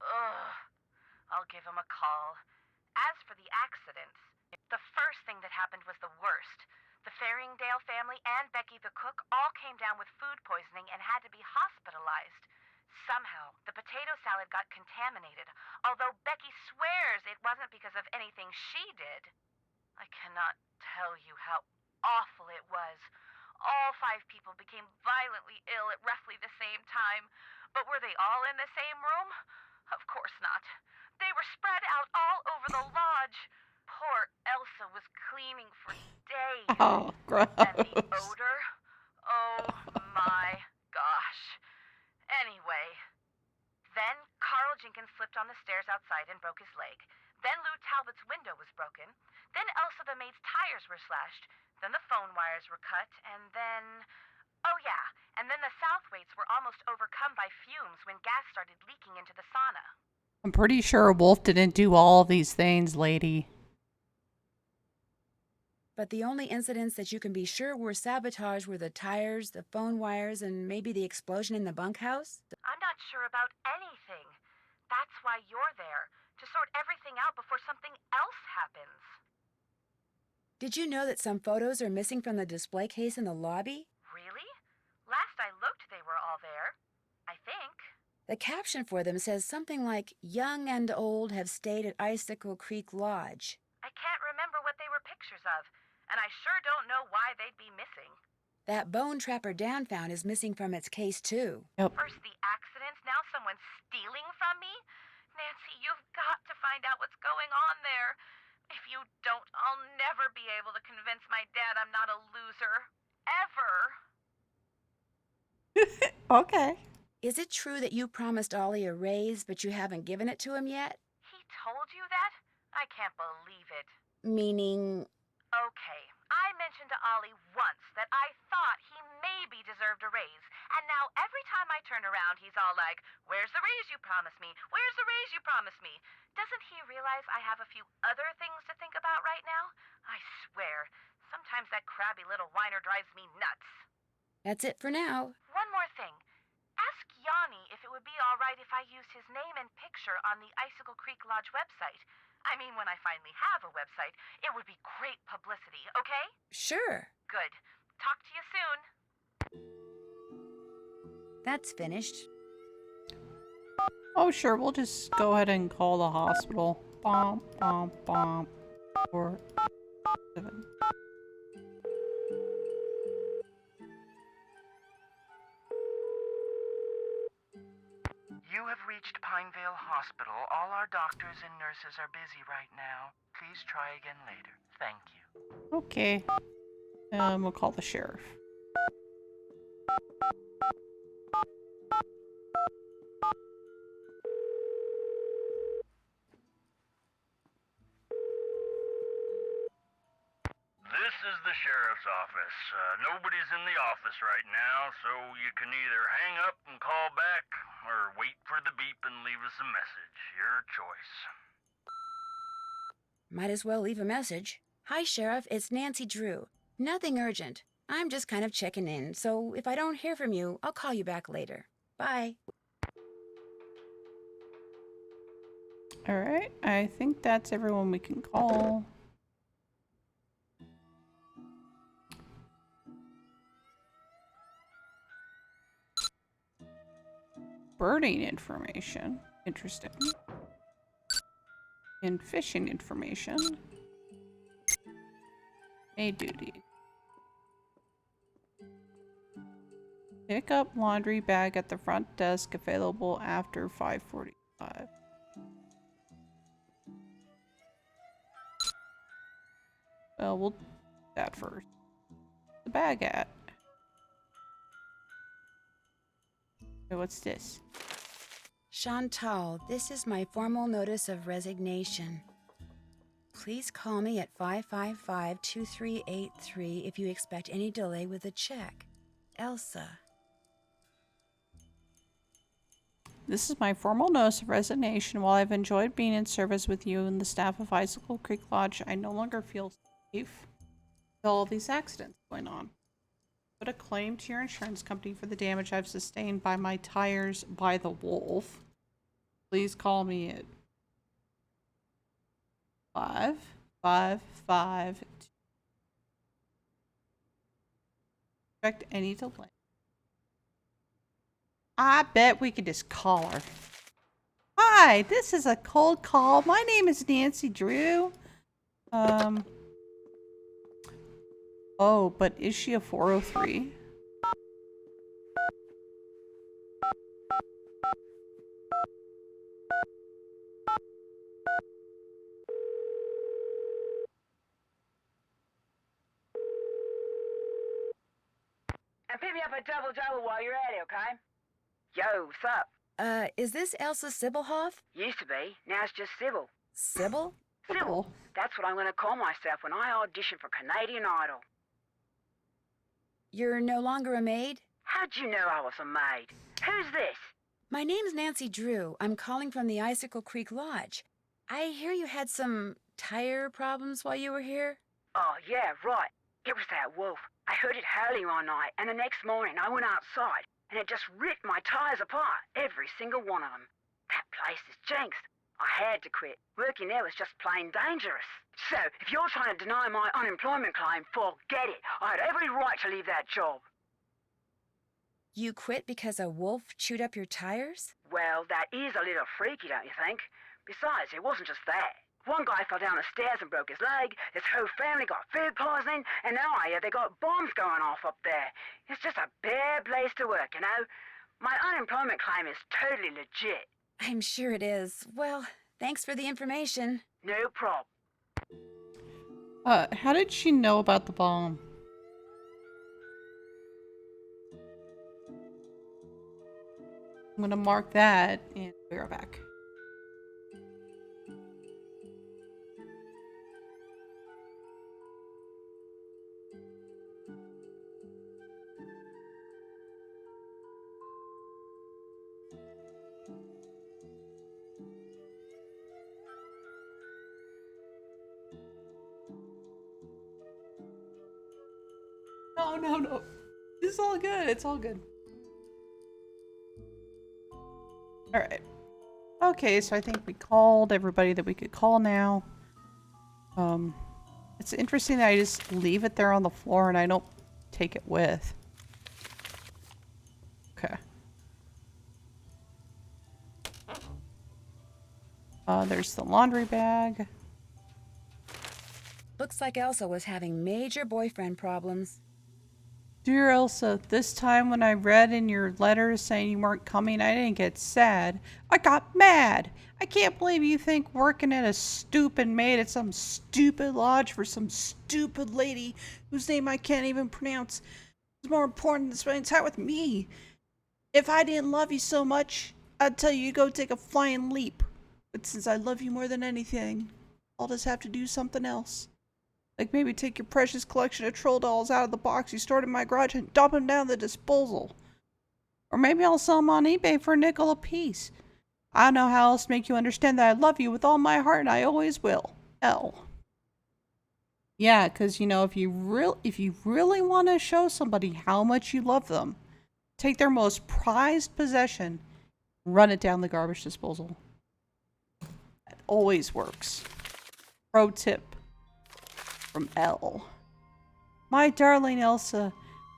E: Ugh. I'll give him a call. As for the accidents, the first thing that happened was the worst. The Faringdale family and Becky the cook all came down with food poisoning and had to be hospitalized. Somehow, the potato salad got contaminated, although Becky swears it wasn't because of anything she did. I cannot tell you how awful it was. All 5 people became violently ill at roughly the same time. But were they all in the same room? Of course not. They were spread out all over the lodge. Poor Elsa was cleaning for days.
A: Oh, gross.
E: And the odor? Oh my gosh. Anyway, then Carl Jenkins slipped on the stairs outside and broke his leg. Then Lou Talbot's window was broken. Then Elsa the maid's tires were slashed. Then the phone wires were cut. And then... oh yeah, and then the Southwaites were almost overcome by fumes when gas started leaking into the sauna.
A: I'm pretty sure Wolf didn't do all these things, lady.
B: But the only incidents that you can be sure were sabotage were the tires, the phone wires, and maybe the explosion in the bunkhouse?
E: I'm not sure about anything. That's why you're there, to sort everything out before something else happens.
B: Did you know that some photos are missing from the display case in the lobby?
E: Really? Last I looked, they were all there. I think.
B: The caption for them says something like, "Young and old have stayed at Icicle Creek Lodge."
E: I can't remember what they were pictures of, and I sure don't know why they'd be missing.
B: That bone Trapper Dan found is missing from its case, too.
A: Yep.
E: First the accidents, now someone's stealing from me? Nancy, you've got to find out what's going on there. If you don't, I'll never be able to convince my dad I'm not a loser. Ever.
A: Okay.
B: Is it true that you promised Ollie a raise, but you haven't given it to him yet?
E: He told you that? I can't believe it.
B: Meaning...
E: Okay, I mentioned to Ollie once that I thought he maybe deserved a raise, and now every time I turn around, he's all like, "Where's the raise you promised me? Where's the raise you promised me?" Doesn't he realize I have a few other things to think about right now? I swear, sometimes that crabby little whiner drives me nuts.
B: That's it for now.
E: One more thing. Ask Yanni if it would be all right if I used his name and picture on the Icicle Creek Lodge website. I mean, when I finally have a website, it would be great publicity, okay?
B: Sure.
E: Good. Talk to you soon.
B: That's finished.
A: Oh, sure. We'll just go ahead and call the hospital. Bomb, bomb, bomb. 4, 7.
I: You have reached Pinevale Hospital. All our doctors and nurses are busy right now. Please try again later. Thank you.
A: Okay. We'll call the sheriff.
I: This is the sheriff's office. Nobody's in the office right now, so you can either hang up and call back, or wait for the beep and leave us a message. Your choice.
B: Might as well leave a message. Hi, Sheriff. It's Nancy Drew. Nothing urgent. I'm just kind of checking in, so if I don't hear from you, I'll call you back later. Bye.
A: Alright, I think that's everyone we can call. Birding information. Interesting. And fishing information. Maid duty. Pick up laundry bag at the front desk available after 5:45. Well, we'll do that first. The bag at. Okay, what's this?
B: Chantal, this is my formal notice of resignation. Please call me at 555-2383 if you expect any delay with the check. Elsa.
A: This is my formal notice of resignation. While I've enjoyed being in service with you and the staff of Icicle Creek Lodge, I no longer feel safe with all these accidents going on. Put a claim to your insurance company for the damage I've sustained by my tires by the wolf. Please call me at 555. Expect any delay. I bet we could just call her. Hi, this is a cold call. My name is Nancy Drew. Oh, but is she a 403?
C: And pick me up a double while you're at it, okay? Yo, what's up?
B: Is this Elsa Sybilhoff?
C: Used to be. Now it's just Sybil.
B: Sybil?
C: Sybil. That's what I'm going to call myself when I audition for Canadian Idol.
B: You're no longer a maid?
C: How'd you know I was a maid? Who's this?
B: My name's Nancy Drew. I'm calling from the Icicle Creek Lodge. I hear you had some tire problems while you were here?
C: Oh, yeah, right. It was that wolf. I heard it howling all night, and the next morning I went outside, and it just ripped my tires apart, every single one of them. That place is jinxed. I had to quit. Working there was just plain dangerous. So, if you're trying to deny my unemployment claim, forget it. I had every right to leave that job.
B: You quit because a wolf chewed up your tires?
C: Well, that is a little freaky, don't you think? Besides, it wasn't just that. One guy fell down the stairs and broke his leg, his whole family got food poisoning, and now I hear they got bombs going off up there. It's just a bad place to work, you know? My unemployment claim is totally legit.
B: I'm sure it is. Well, thanks for the information.
C: No problem.
A: How did she know about the bomb? I'm gonna mark that and be right back. No. It's all good. It's all good. Alright. Okay, so I think we called everybody that we could call now. It's interesting that I just leave it there on the floor and I don't take it with. Okay. There's the laundry bag.
B: Looks like Elsa was having major boyfriend problems.
A: Dear Elsa, this time when I read in your letter saying you weren't coming, I didn't get sad. I got mad. I can't believe you think working at a stupid maid at some stupid lodge for some stupid lady whose name I can't even pronounce is more important than spending time with me. If I didn't love you so much, I'd tell you to go take a flying leap. But since I love you more than anything, I'll just have to do something else. Like maybe take your precious collection of troll dolls out of the box you stored in my garage and dump them down the disposal. Or maybe I'll sell them on eBay for a nickel a piece. I don't know how else to make you understand that I love you with all my heart and I always will. L. Yeah, because you know, if you really want to show somebody how much you love them, take their most prized possession, run it down the garbage disposal. That always works. Pro tip. From L. My darling Elsa,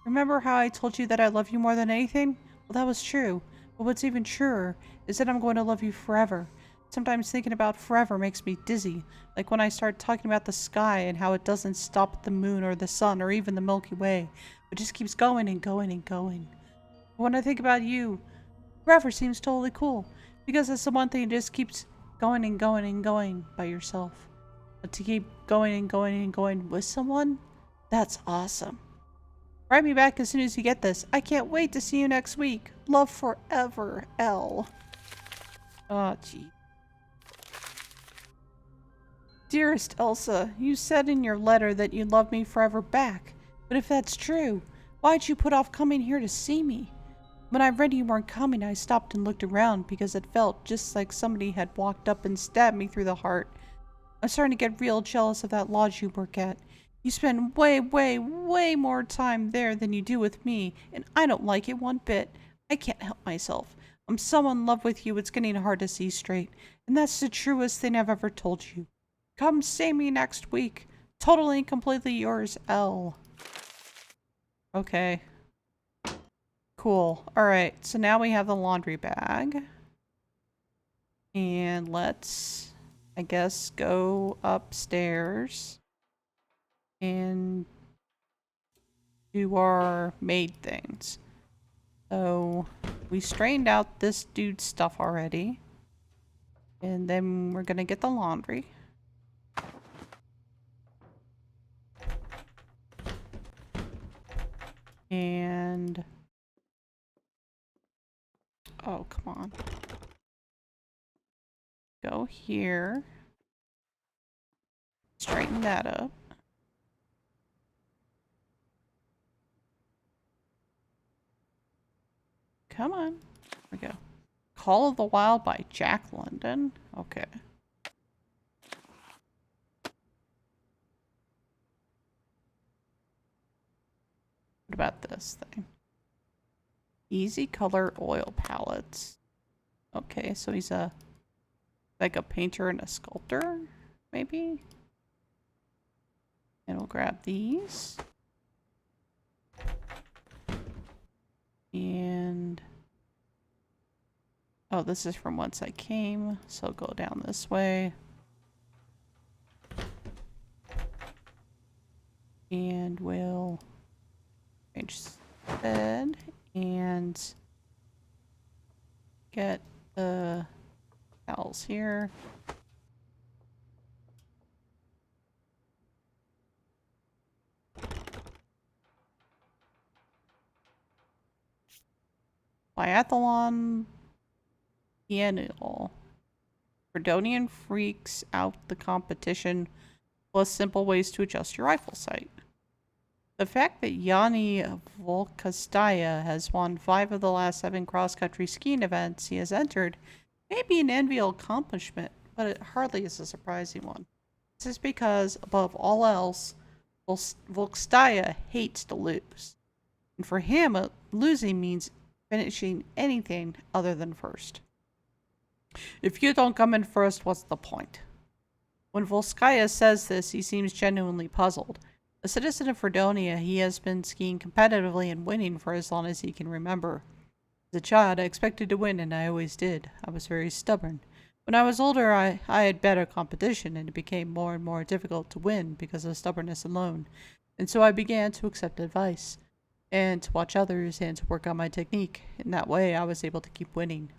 A: remember how I told you that I love you more than anything? Well, that was true. But what's even truer is that I'm going to love you forever. Sometimes thinking about forever makes me dizzy, like when I start talking about the sky and how it doesn't stop at the moon or the sun or even the Milky Way, but just keeps going and going and going. But when I think about you, forever seems totally cool, because it's the one thing that just keeps going and going and going by yourself. But to keep going and going and going with someone, that's awesome. Write me back as soon as you get this. I can't wait to see you next week. Love forever, L. Oh, gee. Dearest Elsa, you said in your letter that you love me forever back. But if that's true, why'd you put off coming here to see me? When I read you weren't coming, I stopped and looked around because it felt just like somebody had walked up and stabbed me through the heart. I'm starting to get real jealous of that lodge you work at. You spend way more time there than you do with me, and I don't like it one bit. I can't help myself. I'm so in love with you, it's getting hard to see straight. And that's the truest thing I've ever told you. Come see me next week. Totally and completely yours, L. Okay. Cool. Alright, so now we have the laundry bag. And let's, I guess, go upstairs and do our maid things. So we straightened out this dude's stuff already. And then we're gonna get the laundry. And oh, come on. Go here. Straighten that up. Come on. Here we go. Call of the Wild by Jack London. Okay. What about this thing? Easy color oil palettes. Okay, so he's like a painter and a sculptor, maybe? And we'll grab these. And oh, this is from whence I came, so go down this way. And we'll change bed and get the towels here. Biathlon Biennial. Fredonian freaks out the competition plus simple ways to adjust your rifle sight. The fact that Yanni Volkostaya has won 5 of the last 7 cross-country skiing events he has entered may be an enviable accomplishment, but it hardly is a surprising one. This is because, above all else, Volkostaya hates to lose. And for him, losing means finishing anything other than first. If you don't come in first, what's the point? When Volskaya says this, he seems genuinely puzzled. A citizen of Fredonia, he has been skiing competitively and winning for as long as he can remember. As a child, I expected to win, and I always did. I was very stubborn. When I was older, I had better competition, and it became more and more difficult to win because of stubbornness alone. And so I began to accept advice, and to watch others, and to work on my technique. In that way, I was able to keep winning.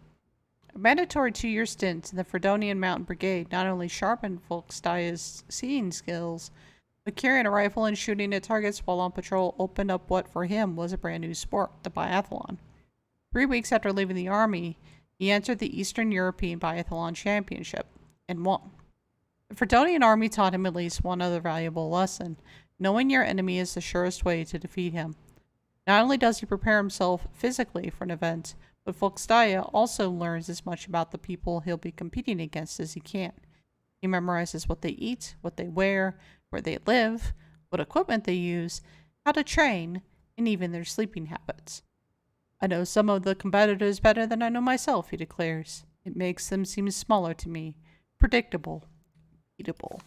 A: A mandatory 2-year stint in the Fredonian Mountain Brigade not only sharpened Volkstaya's skiing skills, but carrying a rifle and shooting at targets while on patrol opened up what for him was a brand new sport, the biathlon. 3 weeks after leaving the army, he entered the Eastern European Biathlon Championship and won. The Fredonian army taught him at least one other valuable lesson. Knowing your enemy is the surest way to defeat him. Not only does he prepare himself physically for an event, but Volkstaya also learns as much about the people he'll be competing against as he can. He memorizes what they eat, what they wear, where they live, what equipment they use, how to train, and even their sleeping habits. I know some of the competitors better than I know myself, he declares. It makes them seem smaller to me, predictable, beatable.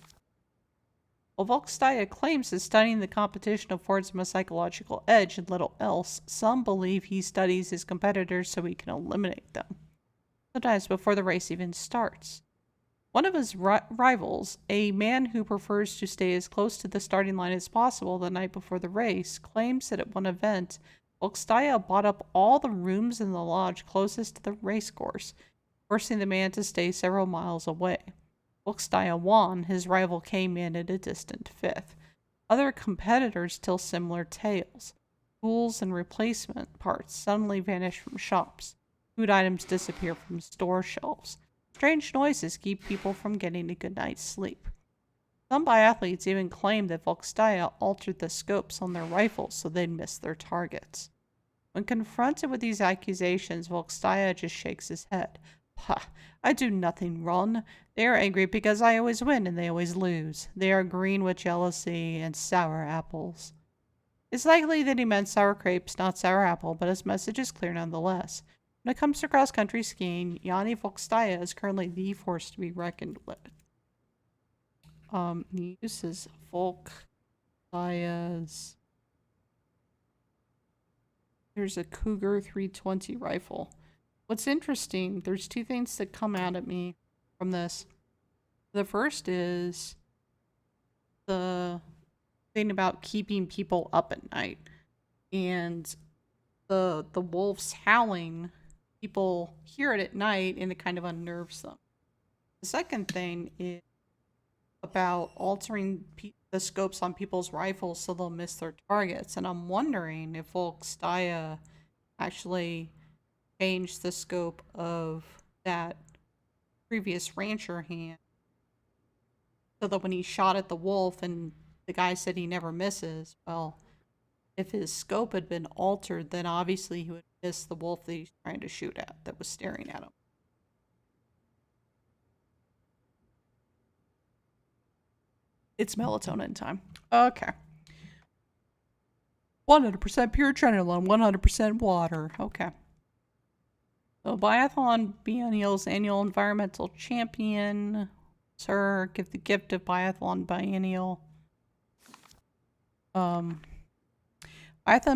A: While Volkstaya claims that studying the competition affords him a psychological edge and little else, some believe he studies his competitors so he can eliminate them, sometimes before the race even starts. One of his rivals, a man who prefers to stay as close to the starting line as possible the night before the race, claims that at one event, Volkstaya bought up all the rooms in the lodge closest to the race course, forcing the man to stay several miles away. Volkstaya won, his rival came in at a distant 5th. Other competitors tell similar tales. Tools and replacement parts suddenly vanish from shops. Food items disappear from store shelves. Strange noises keep people from getting a good night's sleep. Some biathletes even claim that Volkstaya altered the scopes on their rifles so they'd miss their targets. When confronted with these accusations, Volkstaya just shakes his head. Pah, I do nothing wrong. They are angry because I always win and they always lose. They are green with jealousy and sour apples. It's likely that he meant sour grapes, not sour apple, but his message is clear nonetheless. When it comes to cross-country skiing, Yanni Volkstaya is currently the force to be reckoned with. This is Volkstaya's There's a Cougar 320 rifle. What's interesting, there's two things that come out at me from this. The first is the thing about keeping people up at night. And the wolves howling, people hear it at night and it kind of unnerves them. The second thing is about altering the scopes on people's rifles so they'll miss their targets. And I'm wondering if Volkstaya actually changed the scope of that previous rancher hand so that when he shot at the wolf and the guy said he never misses, well, if his scope had been altered, then obviously he would miss the wolf that he's trying to shoot at that was staring at him. It's melatonin time. Okay. 100% pure treadmill, 100% water. Okay. So Biathlon Biennial's annual environmental champion. Sir, give the gift of Biathlon Biennial. Biathlon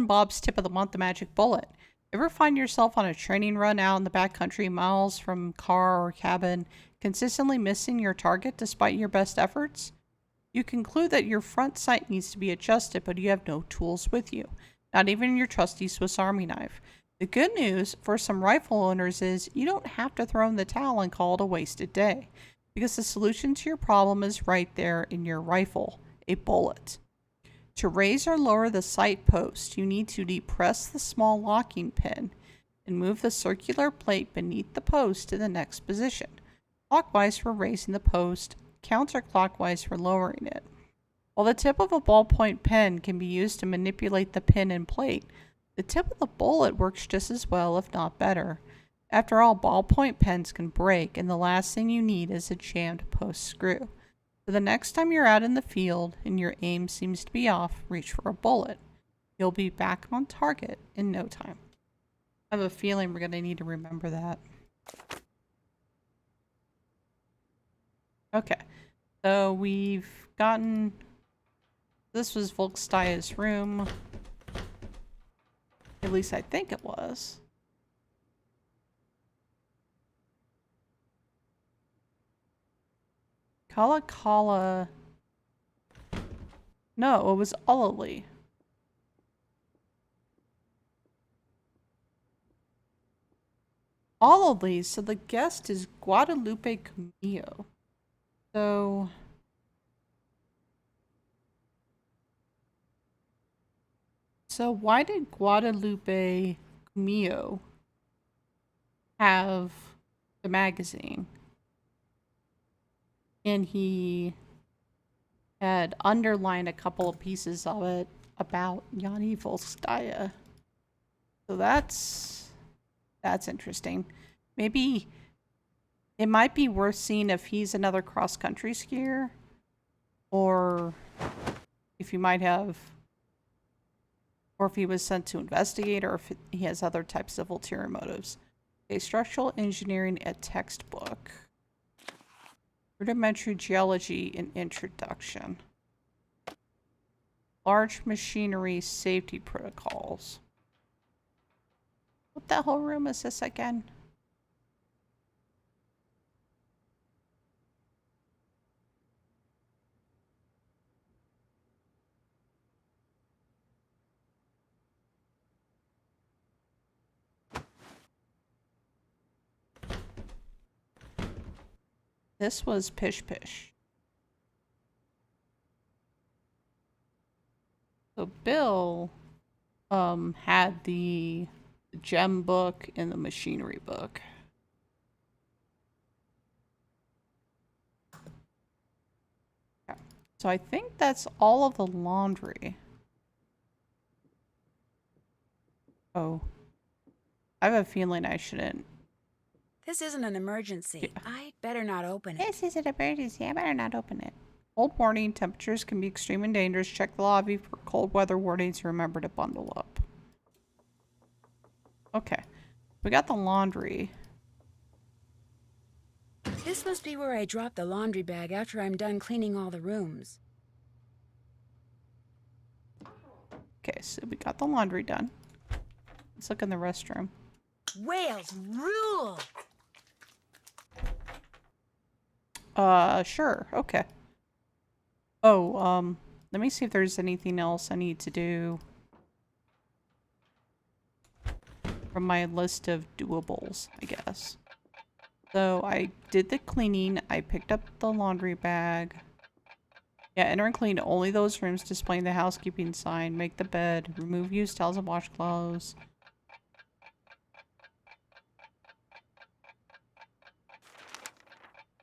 A: Bob's tip of the month, the magic bullet. Ever find yourself on a training run out in the backcountry, miles from car or cabin, consistently missing your target despite your best efforts? You conclude that your front sight needs to be adjusted, but you have no tools with you, not even your trusty Swiss Army knife. The good news for some rifle owners is you don't have to throw in the towel and call it a wasted day, because the solution to your problem is right there in your rifle, a bullet. To raise or lower the sight post, you need to depress the small locking pin and move the circular plate beneath the post to the next position, clockwise for raising the post, counterclockwise for lowering it. While the tip of a ballpoint pen can be used to manipulate the pin and plate, the tip of the bullet works just as well, if not better. After all, ballpoint pens can break, and the last thing you need is a jammed post screw. So the next time you're out in the field and your aim seems to be off, reach for a bullet. You'll be back on target in no time. I have a feeling we're going to need to remember that. Okay, so we've gotten... This was Volkstaya's room. At least I think it was. Kala. No, it was Olali. Olali, so the guest is Guadalupe Camillo. So why did Guadalupe Camillo have the magazine? And he had underlined a couple of pieces of it about Yanni Volkstaya. So that's interesting. Maybe it might be worth seeing if he's another cross-country skier, or if he might have, or if he was sent to investigate, or if he has other types of ulterior motives. Okay, structural engineering, a textbook. Rudimentary geology and introduction. Large machinery safety protocols. What the hell room is this again? This was Pish Pish. So Bill had the gem book and the machinery book. Okay. So I think that's all of the laundry. Oh. I have a feeling I shouldn't.
B: This isn't an emergency.
A: Yeah.
B: I'd better not open it.
A: This is an emergency. I better not open it. Cold warning. Temperatures can be extreme and dangerous. Check the lobby for cold weather warnings. Remember to bundle up. Okay. We got the laundry.
B: This must be where I drop the laundry bag after I'm done cleaning all the rooms.
A: Okay, so we got the laundry done. Let's look in the restroom.
B: Whales rule!
A: Sure. Okay. Oh, let me see if there's anything else I need to do from my list of doables, I guess. So I did the cleaning. I picked up the laundry bag. Yeah, enter and clean only those rooms displaying the housekeeping sign. Make the bed. Remove used towels and washcloths.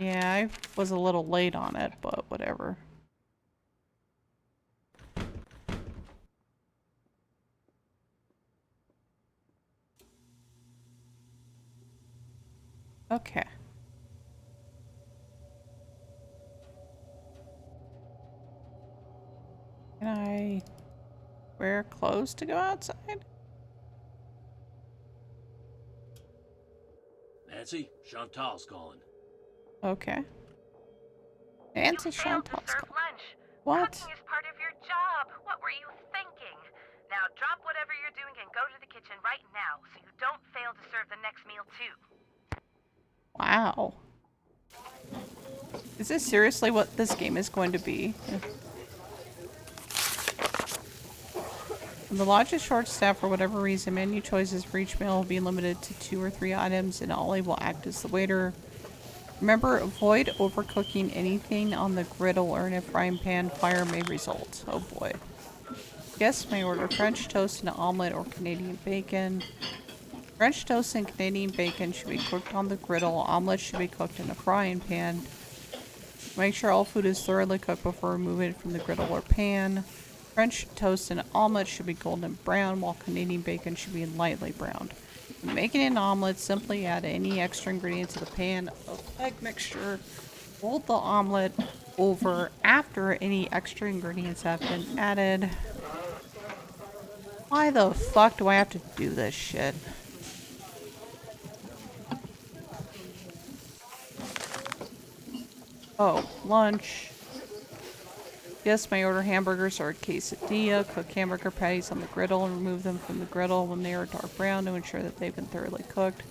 A: Yeah, I was a little late on it, but whatever. Okay. Can I wear clothes to go outside?
D: Nancy, Chantal's calling.
A: Okay. Nancy
E: You failed to
A: Chantal's
E: serve
A: call.
E: lunch.
A: What?
E: Cooking is part of your job. What were you thinking? Now drop whatever you're doing and go to the kitchen right now so you don't fail to serve the next meal too.
A: Wow. Is this seriously what this game is going to be? When the lodge is short-staffed for whatever reason, menu choices for each meal will be limited to 2 or 3 items, and Ollie will act as the waiter. Remember, avoid overcooking anything on the griddle or in a frying pan. Fire may result. Oh boy. Guests may order French toast and an omelet or Canadian bacon. French toast and Canadian bacon should be cooked on the griddle. Omelets should be cooked in a frying pan. Make sure all food is thoroughly cooked before removing it from the griddle or pan. French toast and omelet should be golden brown, while Canadian bacon should be lightly browned. When making an omelet, simply add any extra ingredients to the pan of egg mixture. Fold the omelet over after any extra ingredients have been added. Why the fuck do I have to do this shit? Oh, lunch. Guests may order hamburgers or a quesadilla. Cook hamburger patties on the griddle and remove them from the griddle when they are dark brown to ensure that they've been thoroughly cooked.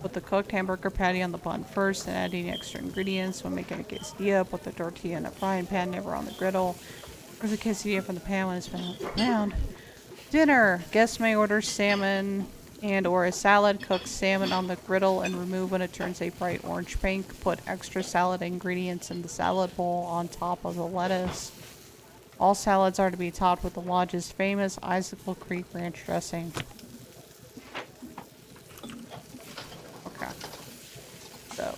A: Put the cooked hamburger patty on the bun first and add any extra ingredients. When making a quesadilla, put the tortilla in a frying pan, never on the griddle. Remove the quesadilla from the pan when it's been browned. Dinner. Guests may order salmon and or a salad. Cook salmon on the griddle and remove when it turns a bright orange pink. Put extra salad ingredients in the salad bowl on top of the lettuce. All salads are to be topped with the lodge's famous Icicle Creek ranch dressing. Okay. So.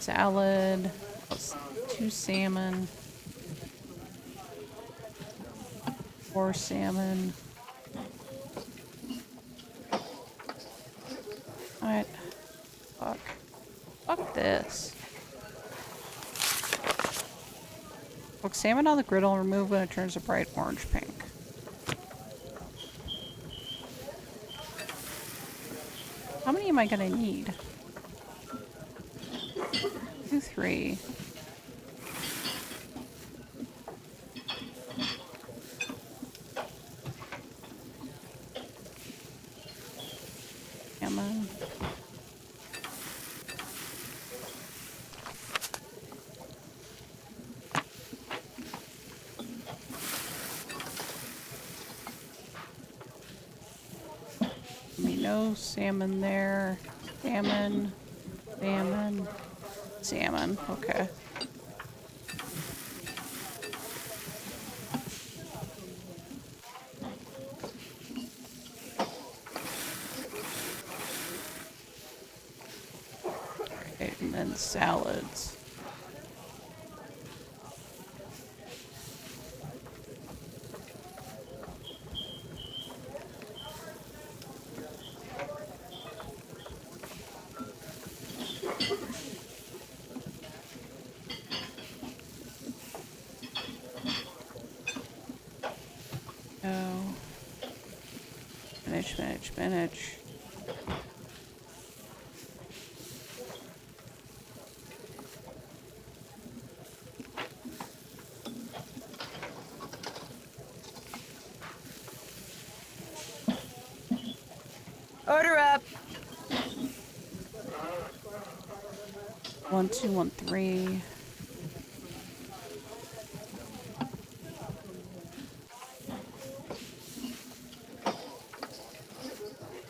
A: Salad. 2 salmon. 4 salmon. Alright. Fuck. Fuck this. Cook salmon on the griddle and remove when it turns a bright orange pink. How many am I gonna need? 2, 3. Salmon. No salmon there. Salmon. Salmon. Salmon. Okay. Okay, and then salads. Spinach.
B: Order up.
A: 1213.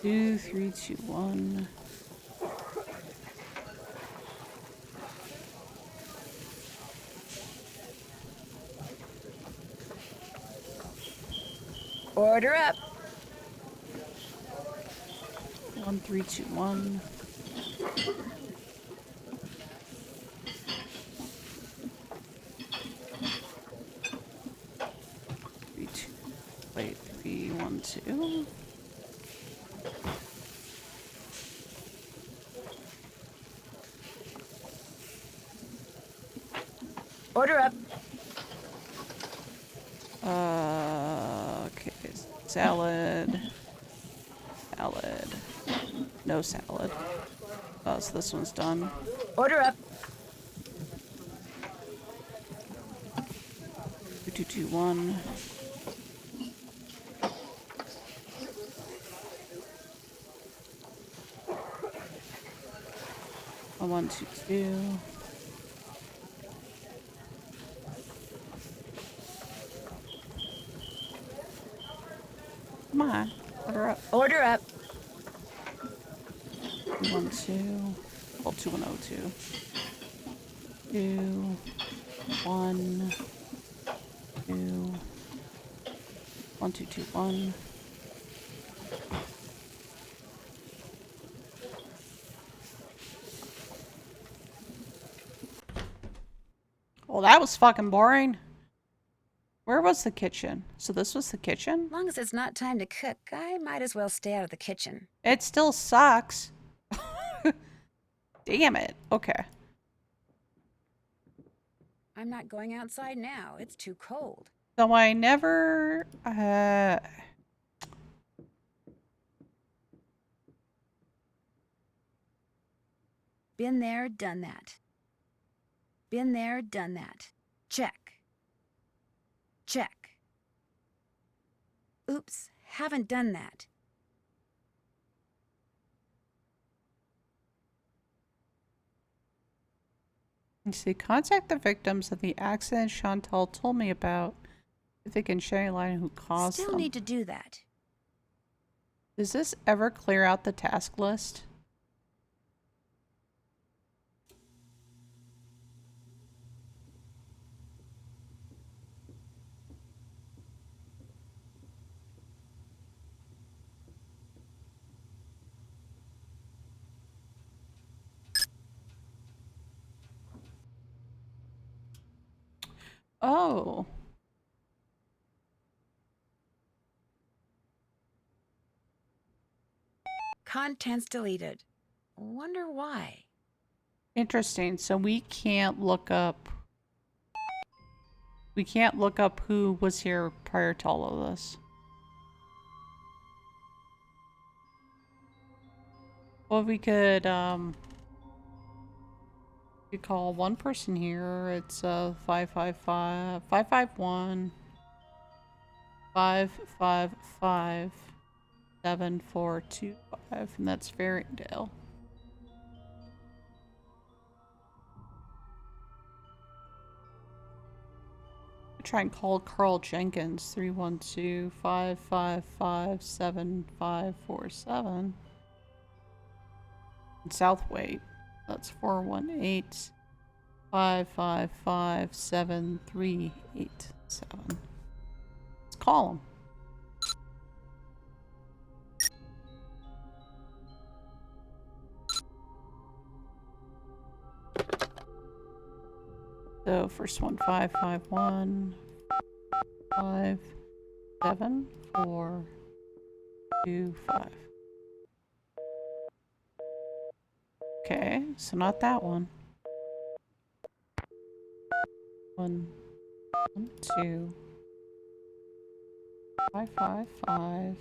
A: Two, 3, 2, 1.
B: Order up.
A: 1, 3, 2, 1. Three, two. Wait, 3, 1, 2.
B: Order up.
A: Okay. Salad. Salad. No salad. Oh, so this one's done.
B: Order up.
A: 2, 2, 2, 1. A 1, 2, 2. Come on. Order up.
B: Order up.
A: 1, 2. Well, 2, 1, 0, 2. 2, 1, 2. 1, 2, 2, 1. Well, that was fucking boring. Where was the kitchen? So this was the kitchen?
B: As long as it's not time to cook, I might as well stay out of the kitchen.
A: It still sucks. Damn it. Okay.
B: I'm not going outside now. It's too cold.
A: So I never...
B: Been there, done that. Been there, done that. Check. Check. Oops, haven't done that.
A: You see, contact the victims of the accident Chantal told me about. If they can share a line who caused
B: Still
A: them.
B: need to do that.
A: Does this ever clear out the task list? Oh.
B: Contents deleted. Wonder why.
A: Interesting. So we can't look up... We can't look up who was here prior to all of this. Well, we could call one person here. It's 555 551 555 7425, and that's Farringdale. Try and call Carl Jenkins 312 555 7547. Southway. That's 418 555 7387. Let's call him. So first one 551 57425. Okay, so not that one. 1 2 555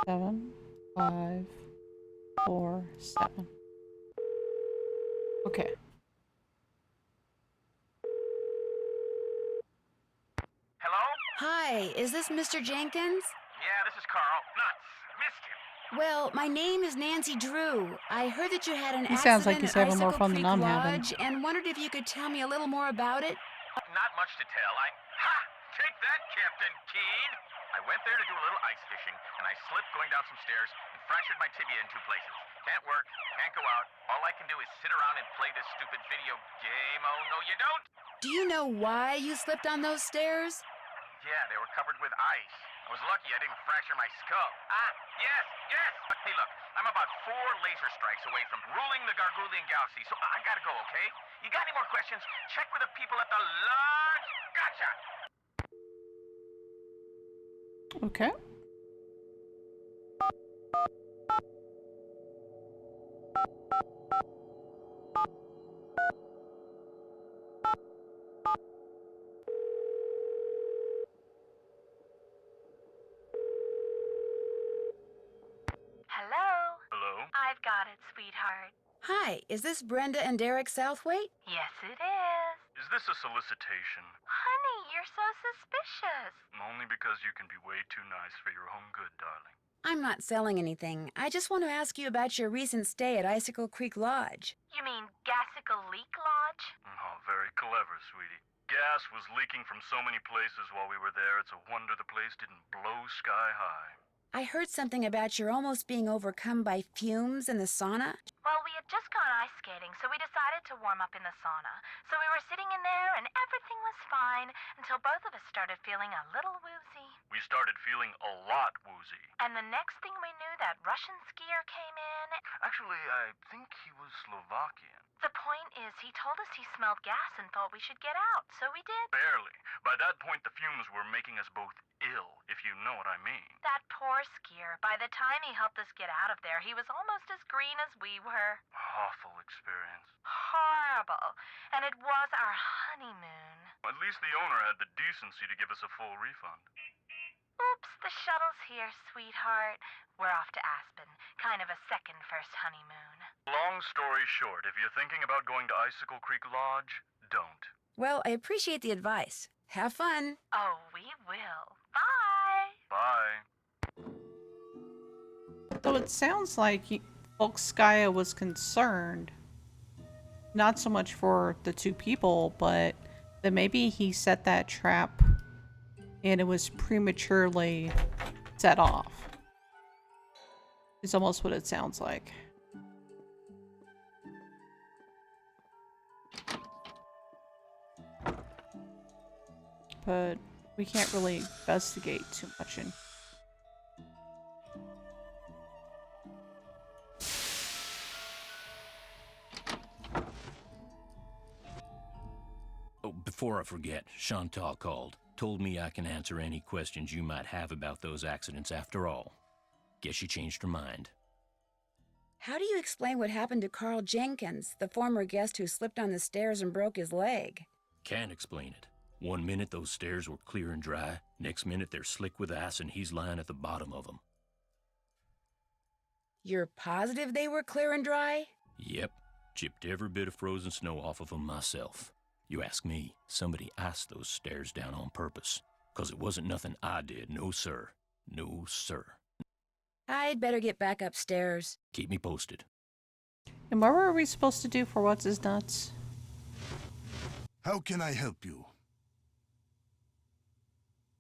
A: 7547. Okay.
I: Hello?
B: Hi, is this Mr. Jenkins?
I: Yeah, this is Carl. Nuts. Missed him.
B: Well, my name is Nancy Drew. I heard that you had an
A: He sounds like
B: accident
A: he's
B: at
A: having more
B: Icicle
A: fun
B: Creek
A: than I'm having.
B: Lodge and wondered if you could tell me a little more about it.
I: Not much to tell. Ha! Take that, Captain Keen! I went there to do a little ice fishing, and I slipped going down some stairs and fractured my tibia in 2 places. Can't work, can't go out. All I can do is sit around and play this stupid video game. Oh, no, you don't!
B: Do you know why you slipped on those stairs?
I: Yeah, they were covered with ice. I was lucky I didn't fracture my skull. Yes! Hey, look, I'm about 4 laser strikes away from ruling the Gargoulian Galaxy, so I gotta go, okay? You got any more questions? Check with the people at the lodge. Gotcha!
A: Okay.
E: Hello?
I: Hello?
E: I've got it, sweetheart.
B: Hi, is this Brenda and Derek Southwaite?
E: Yes, it is.
I: Is this a solicitation?
E: Honey, you're so suspicious.
I: Only because you can be way too nice for your own good, darling.
B: I'm not selling anything. I just want to ask you about your recent stay at Icicle Creek Lodge.
E: You mean Gassicle Leak Lodge?
I: Oh, very clever, sweetie. Gas was leaking from so many places while we were there, it's a wonder the place didn't blow sky high.
B: I heard something about your almost being overcome by fumes in the sauna.
E: Well, we had just gone ice skating, so we decided to warm up in the sauna. So we were sitting in there, and everything was fine until both of us started feeling a little woozy.
I: We started feeling a lot woozy.
E: And the next thing we knew, that Russian skier came in.
I: Actually, I think he was Slovakian.
E: The point is, he told us he smelled gas and thought we should get out, so we did.
I: Barely. By that point, the fumes were making us both ill, if you know what I mean.
E: That poor skier. By the time he helped us get out of there, he was almost as green as we were.
I: Awful experience.
E: Horrible. And it was our honeymoon.
I: At least the owner had the decency to give us a full refund.
E: Oops, the shuttle's here, sweetheart. We're off to Aspen. Kind of a second first honeymoon.
I: Long story short, if you're thinking about going to Icicle Creek Lodge, don't.
B: Well, I appreciate the advice. Have fun.
E: Oh, we will. Bye.
I: Bye.
A: So it sounds like Volkskaya was concerned, not so much for the 2 people, but that maybe he set that trap and it was prematurely set off. Is almost what it sounds like. But we can't really investigate too much in.
D: Oh, before I forget, Chantal called. Told me I can answer any questions you might have about those accidents after all. Guess she changed her mind.
B: How do you explain what happened to Carl Jenkins, the former guest who slipped on the stairs and broke his leg?
D: Can't explain it. One minute those stairs were clear and dry, next minute they're slick with ice and he's lying at the bottom of them.
B: You're positive they were clear and dry?
D: Yep, chipped every bit of frozen snow off of them myself. You ask me, somebody iced those stairs down on purpose. 'Cause it wasn't nothing I did, no sir. No sir.
B: I'd better get back upstairs.
D: Keep me posted.
A: And what were we supposed to do for What's His Nuts?
F: How can I help you?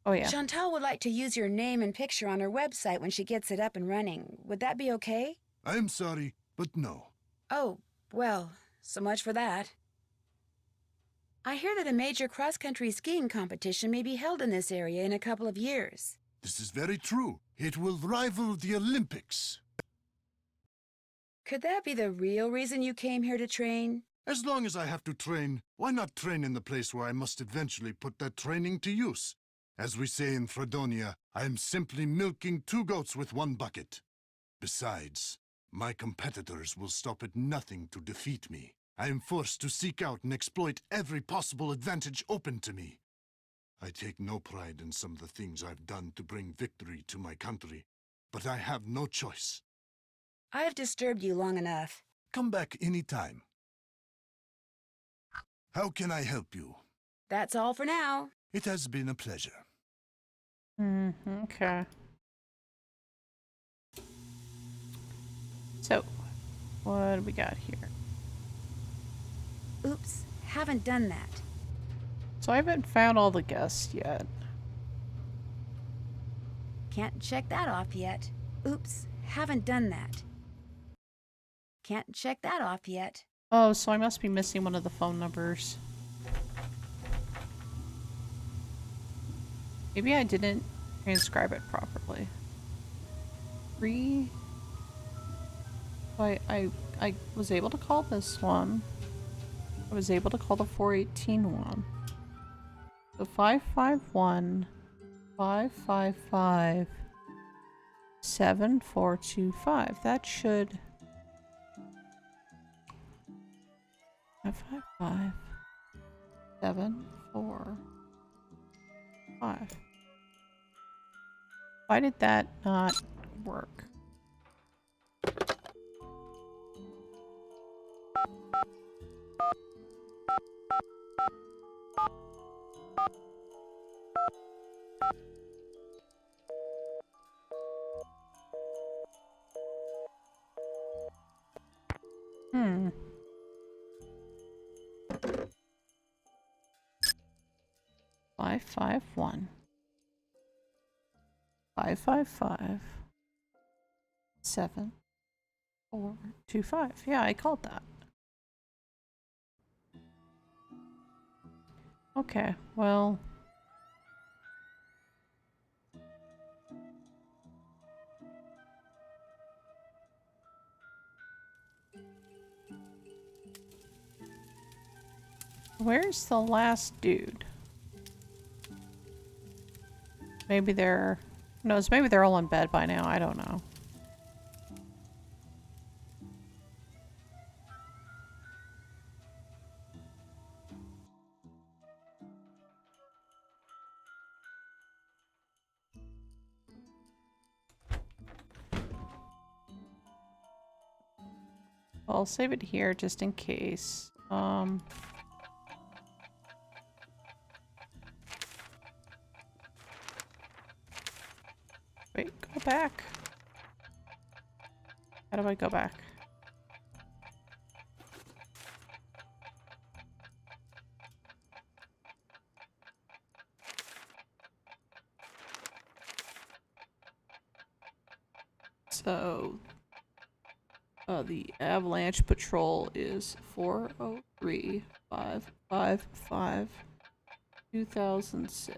A: Oh yeah.
B: Chantal would like to use your name and picture on her website when she gets it up and running. Would that be okay?
F: I'm sorry, but no.
B: Oh, well, so much for that. I hear that a major cross-country skiing competition may be held in this area in a couple of years.
F: This is very true. It will rival the Olympics.
B: Could that be the real reason you came here to train?
F: As long as I have to train, why not train in the place where I must eventually put that training to use? As we say in Fredonia, I am simply milking 2 goats with 1 bucket. Besides, my competitors will stop at nothing to defeat me. I am forced to seek out and exploit every possible advantage open to me. I take no pride in some of the things I've done to bring victory to my country, but I have no choice.
B: I've disturbed you long enough.
F: Come back any time. How can I help you?
B: That's all for now.
F: It has been a pleasure.
A: Okay. So, what do we got here?
B: Oops, haven't done that.
A: So I haven't found all the guests yet.
B: Can't check that off yet. Oops, haven't done that. Can't check that off yet.
A: Oh, so I must be missing one of the phone numbers. Maybe I didn't transcribe it properly. 3. I was able to call this one. I was able to call the 418 one. So 551 555 7425. That should 555 745. Why did that not work? Hmm. 551 555 7425. Yeah, I called that. Okay, well. Where's the last dude? Maybe they're... No, maybe they're all in bed by now. I don't know. I'll save it here just in case. Wait, go back. How do I go back? So, the Avalanche Patrol is 403-555-2006.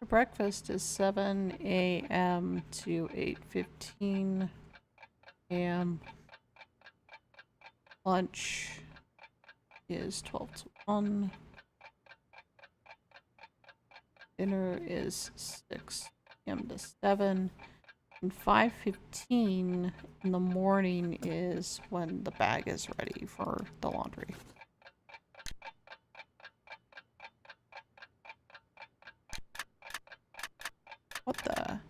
A: Breakfast is 7 a.m. to 8:15 a.m. Lunch is 12 to 1. Dinner is 6 p.m. to 7. And 5:15 in the morning is when the bag is ready for the laundry. What the?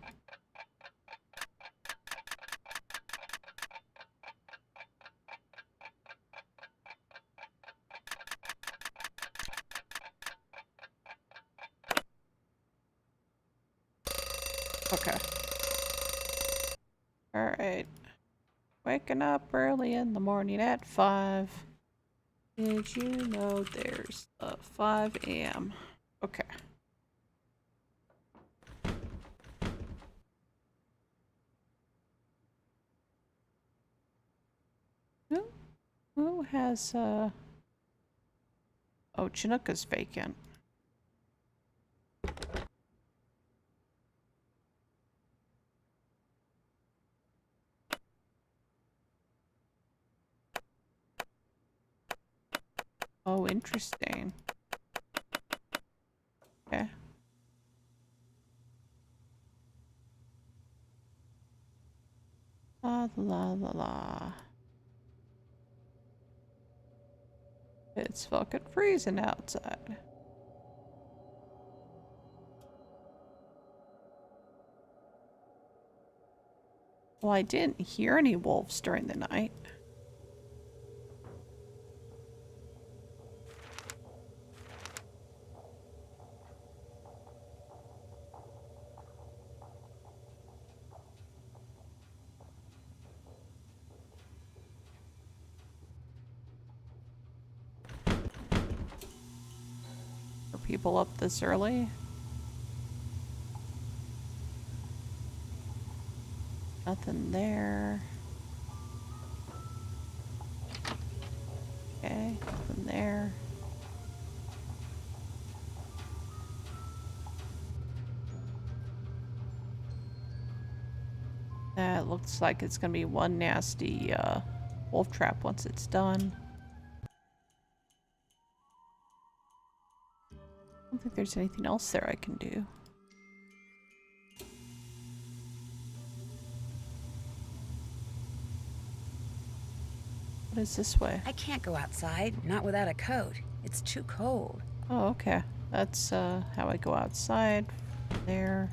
A: Okay. Alright. Waking up early in the morning at 5. Did you know there's a 5 a.m.? Okay. Who has, Oh, Chinooka's vacant. Oh, interesting. Okay. La la la la. It's fucking freezing outside. Well, I didn't hear any wolves during the night. people up this early. Nothing there. Okay, nothing there. That looks like it's gonna be one nasty wolf trap once it's done. I don't think there's anything else there I can do. What is this way?
B: I can't go outside, not without a coat. It's too cold.
A: Oh, okay. That's how I go outside. There.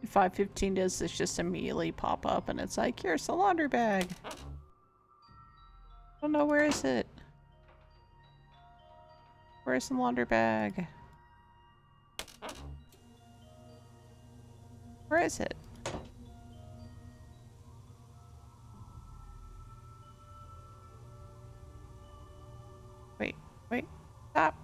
A: If 515 does this just immediately pop up and it's like, here's the laundry bag. I don't know, where is it? Where's the laundry bag? Where is it? Wait, stop.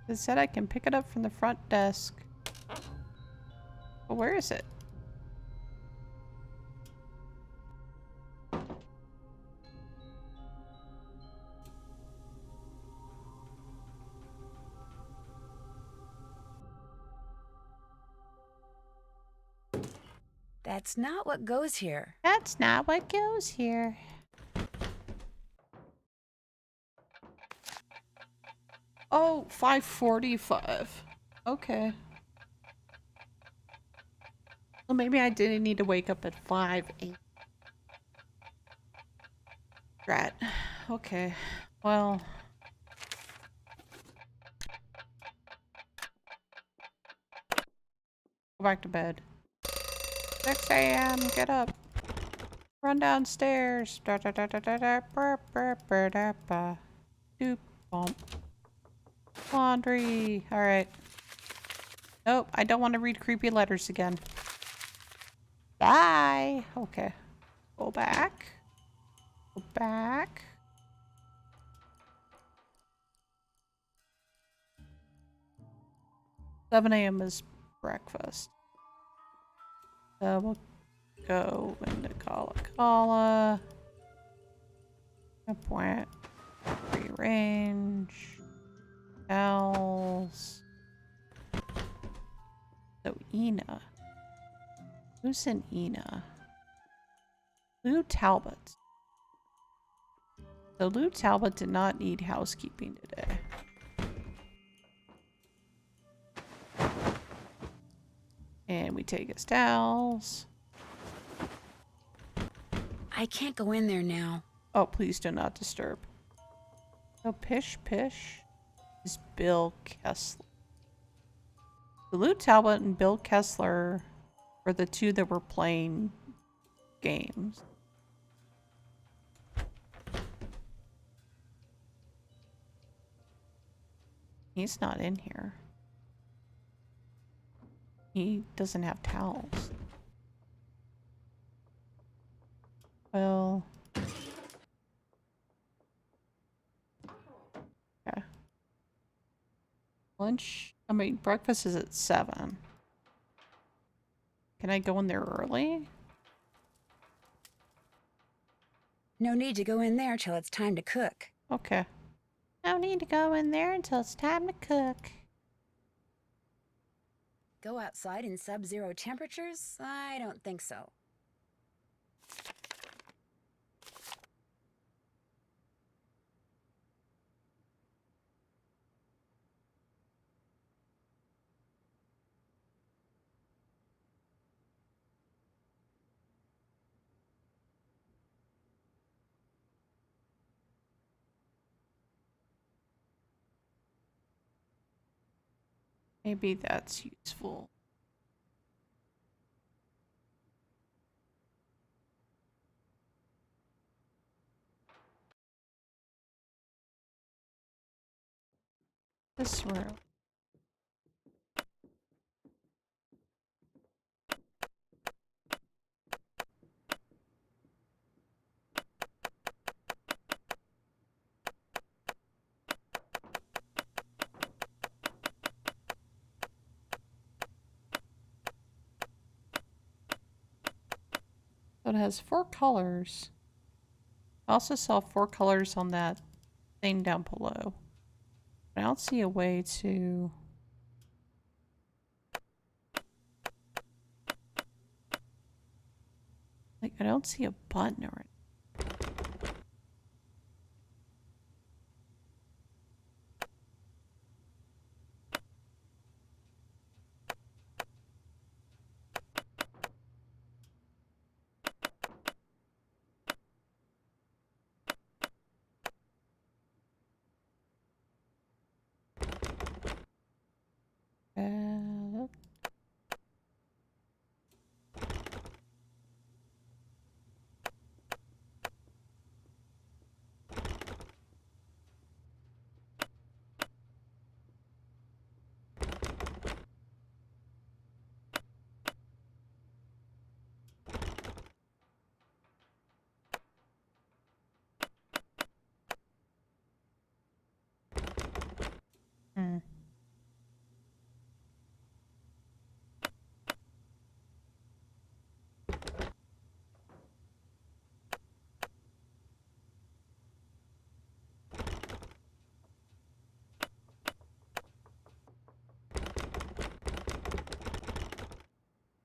A: It said I can pick it up from the front desk. But where is it?
B: That's not what goes here.
A: That's not what goes here. Oh, 5:45. Okay. Well, maybe I didn't need to wake up at 5:08. Drat. Okay. Well. Go back to bed. 6 a.m. Get up. Run downstairs. Da da da da da da. Burp burp burp da ba. Doop bump. Laundry. All right. Nope. I don't want to read creepy letters again. Bye. Okay. Go back. Go back. "7 a.m. is breakfast. So we'll go into Kala. Point. Rearrange. Else. So Ina. Who's in Ina? Lou Talbot. So Lou Talbot did not need housekeeping today. And we take his towels.
B: I can't go in there now.
A: Oh, please do not disturb. So Pish Pish is Bill Kessler. So Lou Talbot and Bill Kessler were the two that were playing games. He's not in here. He doesn't have towels. Well. Okay. Breakfast is at 7. Can I go in there early?
B: No need to go in there till it's time to cook.
A: Okay. No need to go in there until it's time to cook.
B: Go outside in sub-zero temperatures? I don't think so.
A: Maybe that's useful. This room. So it has 4 colors. I also saw 4 colors on that thing down below. I don't see a way to... Like, I don't see a button or it. Uh, hmm.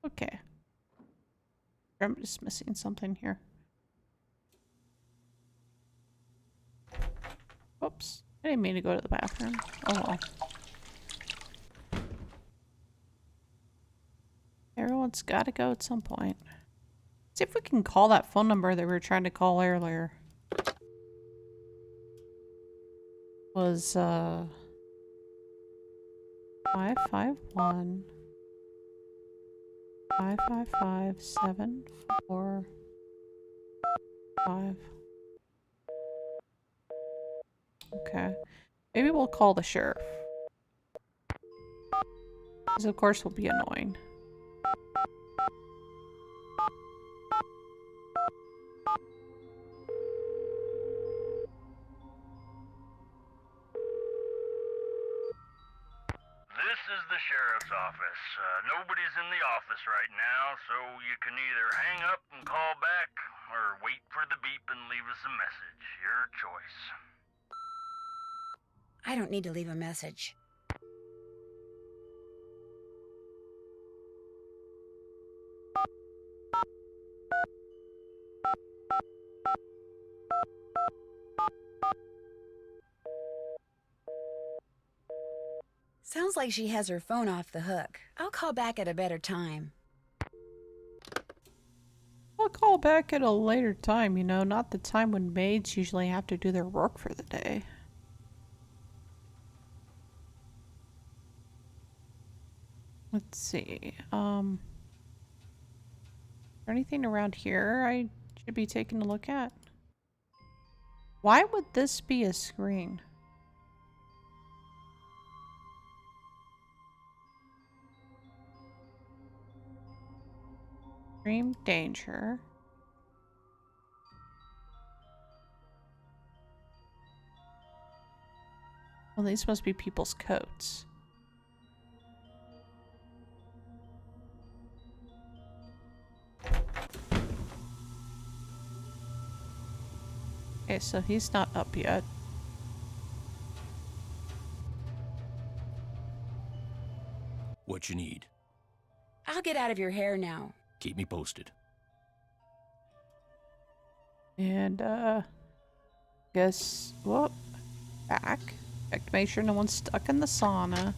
A: Okay. I'm just missing something here. Oops. I didn't mean to go to the bathroom. Oh well. Everyone's got to go at some point. See if we can call that phone number that we were trying to call earlier. Was 551 555 745. Okay. Maybe we'll call the sheriff. Because of course will be annoying.
I: This is the sheriff's office. Nobody's in the office right now, so you can either hang up and call back, or wait for the beep and leave us a message. Your choice.
B: I don't need to leave a message. Sounds like she has her phone off the hook. I'll call back at a better time.
A: I'll call back at a later time, you know, not the time when maids usually have to do their work for the day. Let's see. Is there anything around here I should be taking a look at? Why would this be a screen? Extreme danger. Well, these must be people's coats. Okay, so he's not up yet.
D: What you need?
B: I'll get out of your hair now.
D: Keep me posted.
A: And, guess, whoop, back. Check to make sure no one's stuck in the sauna.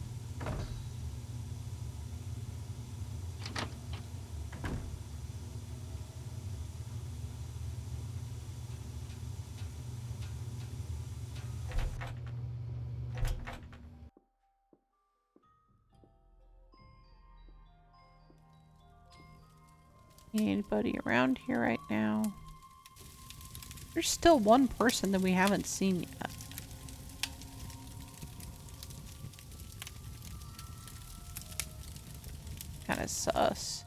A: Anybody around here right now? There's still one person that we haven't seen yet. Kind of sus.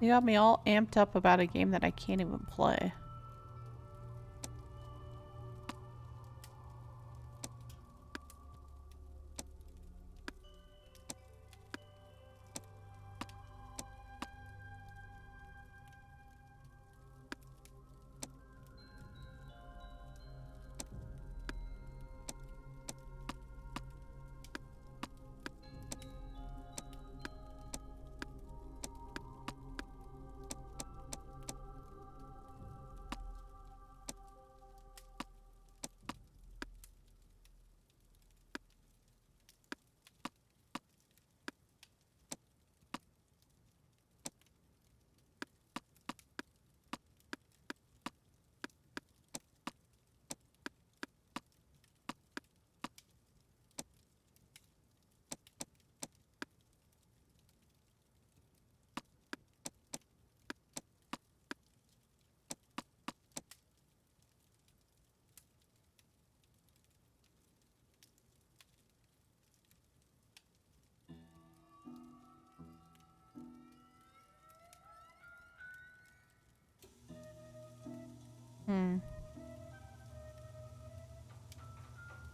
A: You got me all amped up about a game that I can't even play.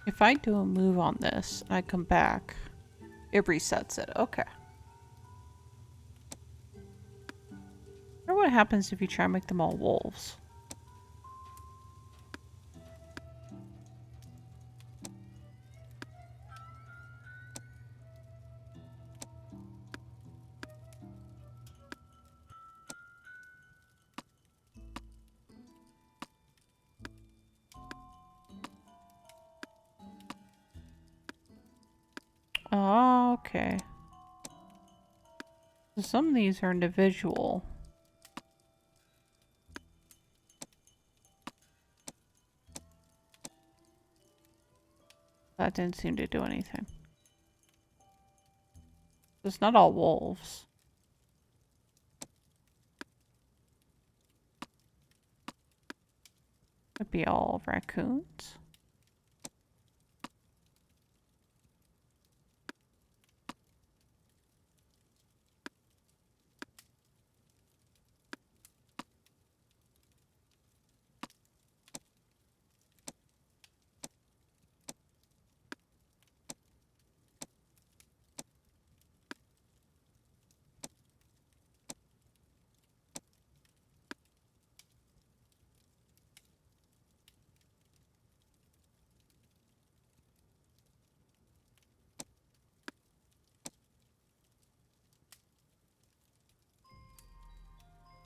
A: If I do a move on this, I come back, it resets it. Okay. I wonder what happens if you try and make them all wolves. Oh, okay. So some of these are individual. That didn't seem to do anything. It's not all wolves. Could be all raccoons.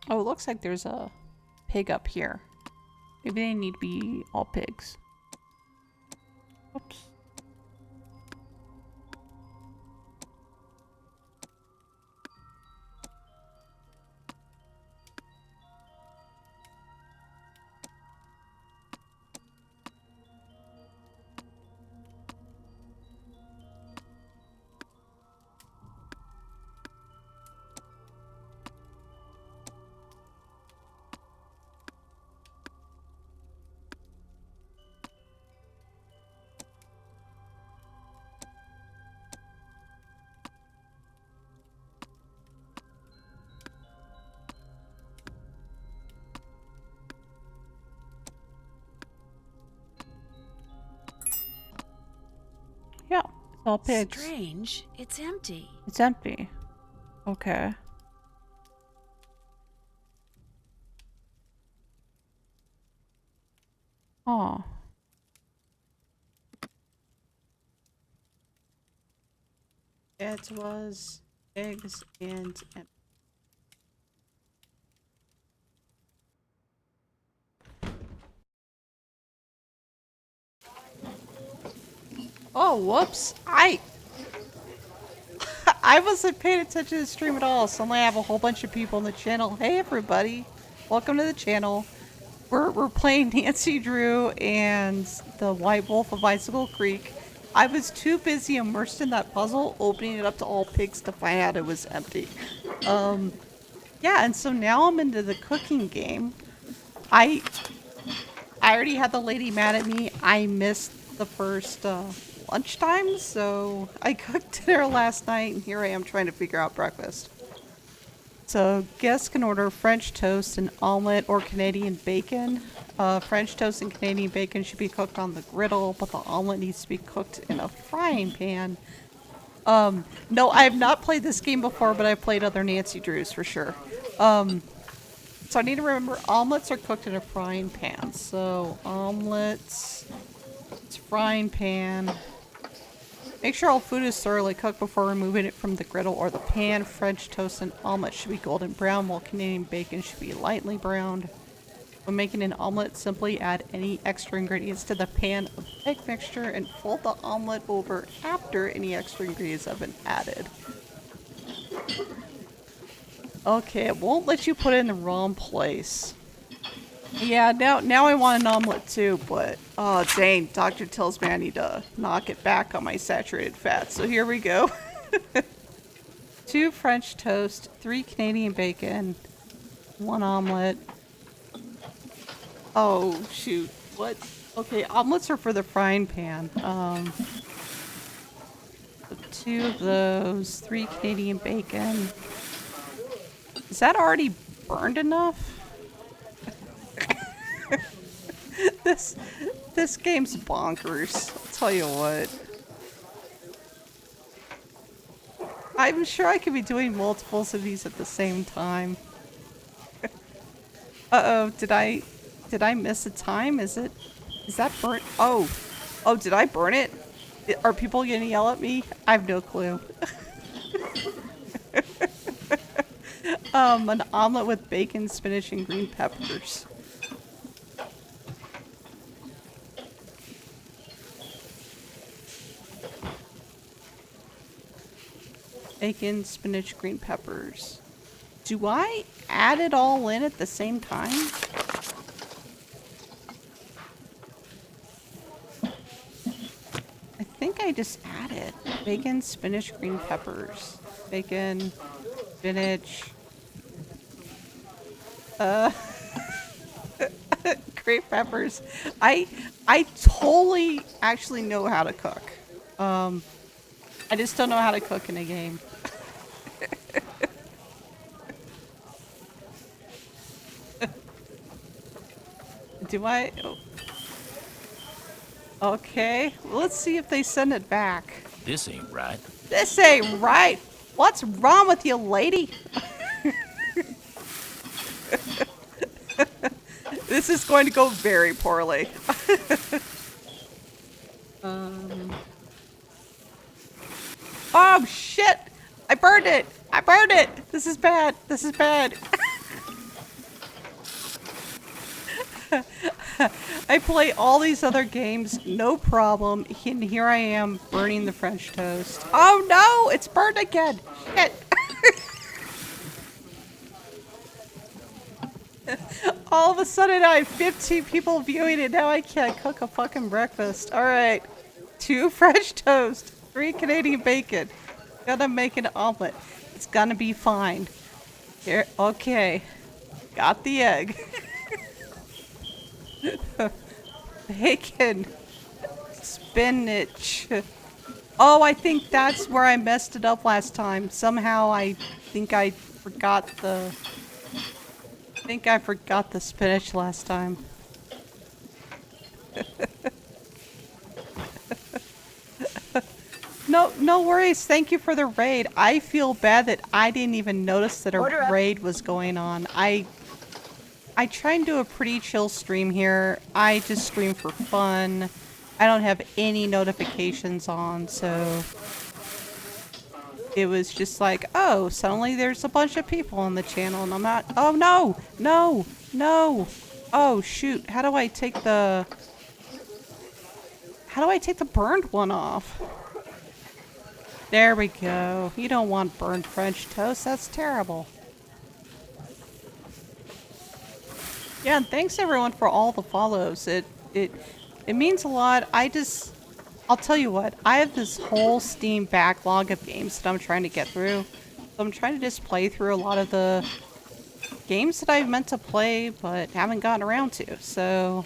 A: Oh, it looks like there's a pig up here. Maybe they need to be all pigs. Oops. Yeah, it's all pigs.
B: Strange. It's empty.
A: It's empty. Okay. Oh. It was eggs and empty. Oh, whoops. I wasn't paying attention to the stream at all. Suddenly I have a whole bunch of people on the channel. Hey everybody. Welcome to the channel. We're playing Nancy Drew and the White Wolf of Icicle Creek. I was too busy immersed in that puzzle, opening it up to all pigs to find out it was empty. Yeah, and so now I'm into the cooking game. I already had the lady mad at me. I missed the first lunchtime, so I cooked dinner last night, and here I am trying to figure out breakfast. So guests can order French toast, an omelet, or Canadian bacon. French toast and Canadian bacon should be cooked on the griddle, but the omelet needs to be cooked in a frying pan. No, I have not played this game before, but I've played other Nancy Drews for sure. So I need to remember omelets are cooked in a frying pan. So omelets, it's frying pan. Make sure all food is thoroughly cooked before removing it from the griddle or the pan. French toast and omelet should be golden brown, while Canadian bacon should be lightly browned. When making an omelet, simply add any extra ingredients to the pan of egg mixture and fold the omelet over after any extra ingredients have been added. Okay, it won't let you put it in the wrong place. Yeah, now I want an omelet too, but oh dang, doctor tells me I need to knock it back on my saturated fat. So here we go. 2 French toast, 3 Canadian bacon, 1 omelet. Oh shoot, what? Okay, omelets are for the frying pan. 2 of those, 3 Canadian bacon. Is that already burned enough? This game's bonkers. I'll tell you what. I'm sure I could be doing multiples of these at the same time. Uh-oh, did I miss a time? Is that burnt? Oh, did I burn it? Are people gonna yell at me? I have no clue. An omelet with bacon, spinach, and green peppers. Bacon, spinach, green peppers. Do I add it all in at the same time? I think I just added bacon, spinach, green peppers. Bacon, spinach. Green peppers. I totally actually know how to cook. I just don't know how to cook in a game. Do I? Oh. Okay, let's see if they send it back.
D: This ain't right.
A: This ain't right. What's wrong with you, lady? This is going to go very poorly. Oh shit! I burned it! I burned it! This is bad. This is bad. I play all these other games, no problem. And here I am burning the French toast. Oh no! It's burned again! Shit! All of a sudden I have 15 people viewing it. Now I can't cook a fucking breakfast. Alright. 2 French toast. 3 Canadian bacon. Gonna make an omelet. It's gonna be fine. Here, okay. Got the egg. Bacon. Spinach. Oh, I think that's where I messed it up last time. Somehow I think I forgot the spinach last time. No worries. Thank you for the raid. I feel bad that I didn't even notice that a raid was going on. I try and do a pretty chill stream here. I just stream for fun. I don't have any notifications on, so it was just like, oh, suddenly there's a bunch of people on the channel and I'm not. Oh no, no, no. Oh shoot, how do I take the burned one off? There we go. You don't want burned French toast. That's terrible. Yeah, and thanks everyone for all the follows. It means a lot. I I'll tell you what, I have this whole Steam backlog of games that I'm trying to get through. So I'm trying to just play through a lot of the games that I've meant to play but haven't gotten around to. So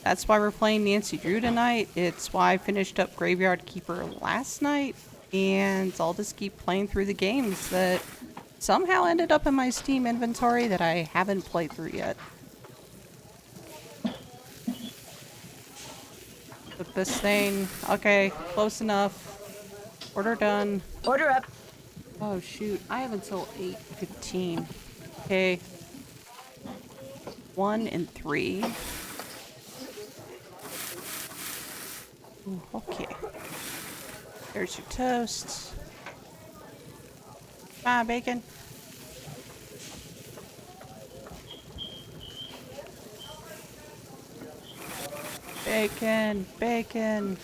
A: that's why we're playing Nancy Drew tonight. It's why I finished up Graveyard Keeper last night. And I'll just keep playing through the games that somehow ended up in my Steam inventory that I haven't played through yet. Look, this thing. Okay, close enough. Order done.
B: Order up.
A: Oh shoot, I have until 8:15. Okay. 1 and 3. Ooh, okay. There's your toast. Come on, bacon. Bacon, bacon,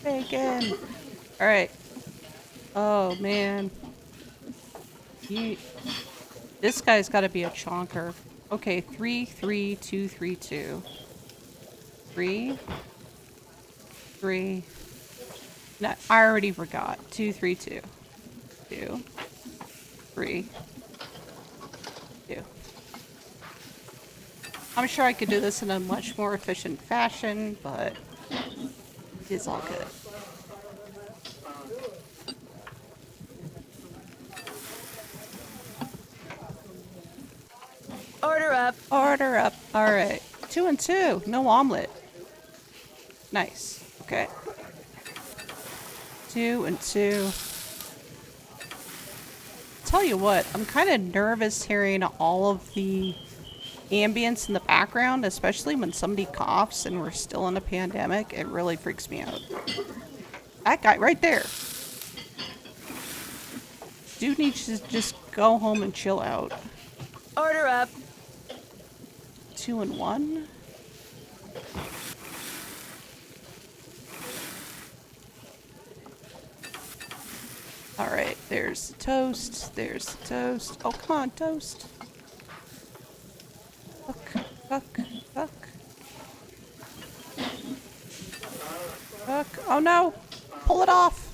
A: bacon. All right. Oh man. This guy's got to be a chonker. Okay, 3, 3, 2, 3, 2. 3, 3. No, I already forgot. 2, 3, 2. 2, 3, 2. I'm sure I could do this in a much more efficient fashion, but it's all good.
B: Order up.
A: Order up. All right. 2 and 2. No omelet. Nice. Okay. 2 and 2. Tell you what, I'm kind of nervous hearing all of the ambience in the background, especially when somebody coughs and we're still in a pandemic. It really freaks me out. That guy right there. Dude needs to just go home and chill out.
B: Order up.
A: 2 and 1. All right, there's the toast. There's the toast. Oh, come on, toast. Cook, cook, cook. Cook. Oh no! Pull it off!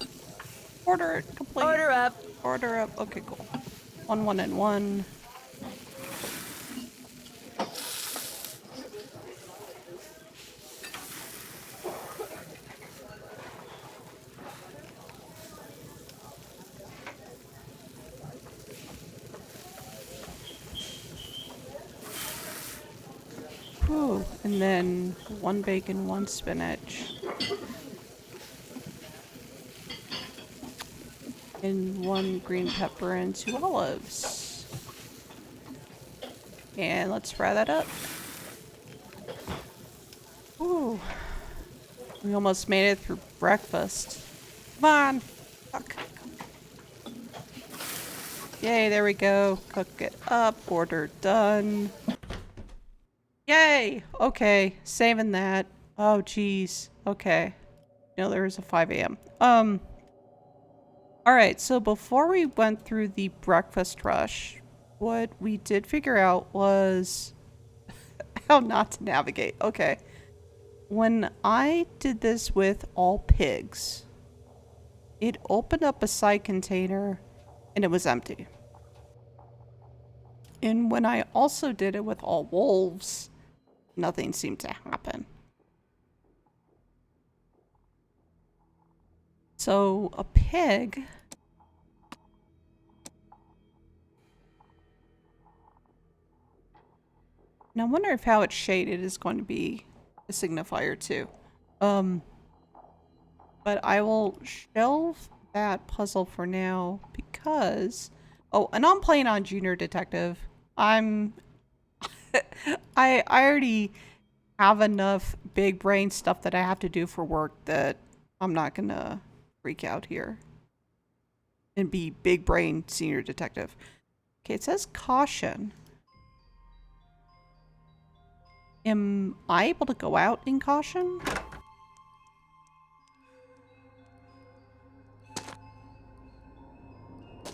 A: Order it complete.
B: Order up.
A: Order up. Okay, cool. 1, 1, and 1. Whew. And then 1 bacon, 1 spinach. And 1 green pepper and 2 olives. And let's fry that up. Ooh. We almost made it through breakfast. Come on. Cook. Yay, there we go. Cook it up. Order done. Yay! Okay, saving that. Oh, geez. Okay. No, there was a 5 a.m. Alright, so before we went through the breakfast rush, what we did figure out was how not to navigate. Okay. When I did this with all pigs, it opened up a side container and it was empty. And when I also did it with all wolves, nothing seemed to happen. So a pig now I wonder if how it's shaded is going to be a signifier too. But I will shelve that puzzle for now because and I'm playing on Junior Detective. I already have enough big brain stuff that I have to do for work that I'm not gonna freak out here and be big brain senior detective. Okay, it says caution. Am I able to go out in caution?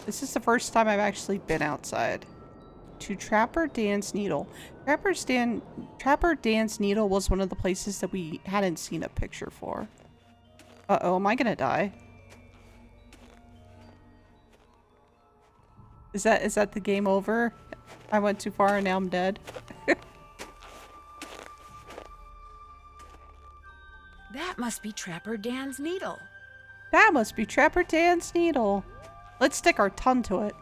A: This is the first time I've actually been outside. To Trapper Dan's Needle. Trapper Dan's Needle was one of the places that we hadn't seen a picture for. Uh-oh, am I gonna die? Is that the game over? I went too far and now I'm dead.
B: That must be Trapper Dan's needle.
A: That must be Trapper Dan's needle. Let's stick our tongue to it.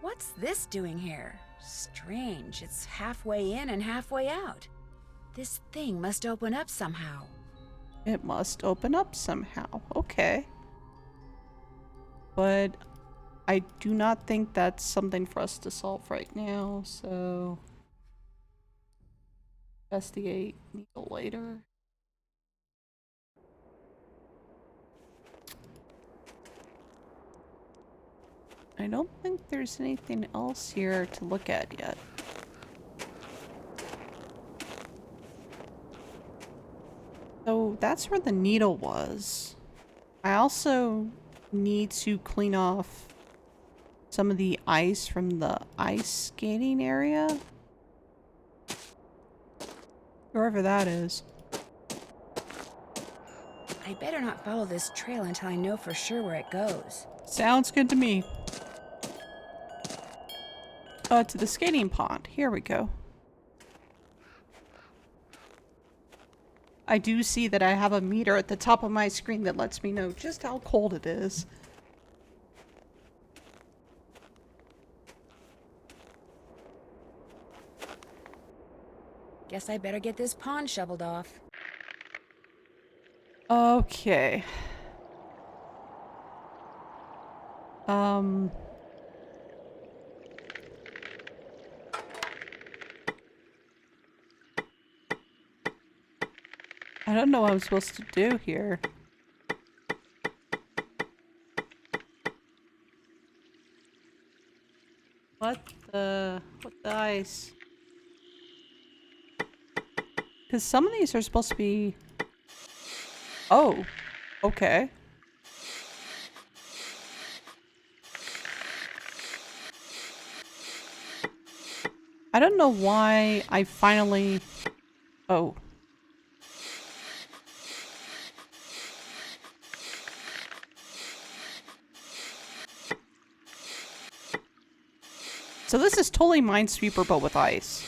B: What's this doing here? Strange. It's halfway in and halfway out. This thing must open up somehow.
A: It must open up somehow. Okay. But I do not think that's something for us to solve right now, so investigate needle later. I don't think there's anything else here to look at yet. So that's where the needle was. I also need to clean off some of the ice from the ice skating area. Wherever that is.
B: I better not follow this trail until I know for sure where it goes.
A: Sounds good to me. To the skating pond. Here we go. I do see that I have a meter at the top of my screen that lets me know just how cold it is.
B: Guess I better get this pond shoveled off.
A: Okay. I don't know what I'm supposed to do here. What the ice? Because some of these are supposed to be... Oh, okay. I don't know why I finally... Oh. So this is totally Minesweeper, but with ice.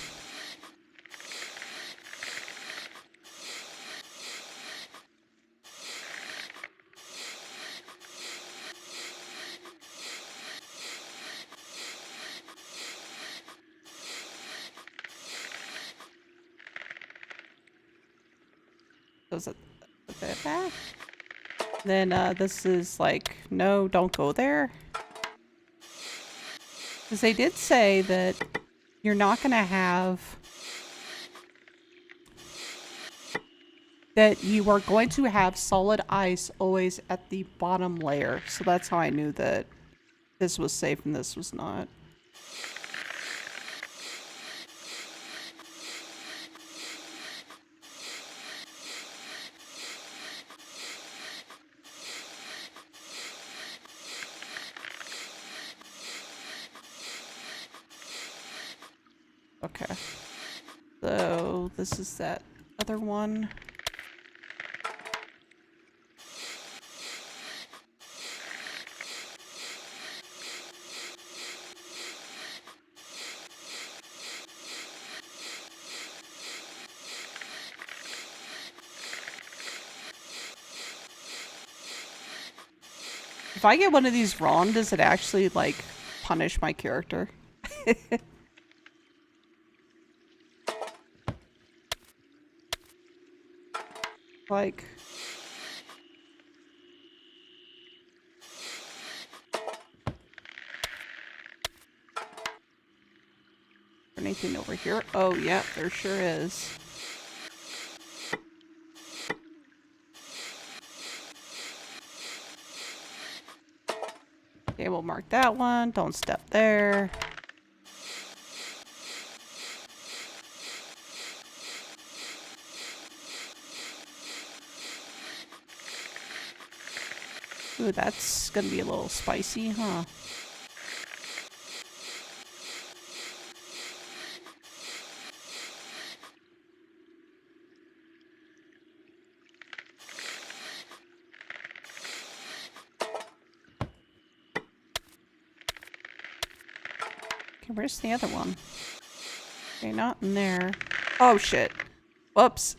A: Does it that? Then this is like, no, don't go there. Because they did say that you're not going to have... That you are going to have solid ice always at the bottom layer. So that's how I knew that this was safe and this was not. Okay. So this is that other one. If I get one of these wrong, does it actually, like, punish my character? Like... Anything over here? Oh, yeah, there sure is. Okay, we'll mark that one. Don't step there. Ooh, that's gonna be a little spicy, huh? Okay, where's the other one? Okay, not in there. Oh, shit. Whoops.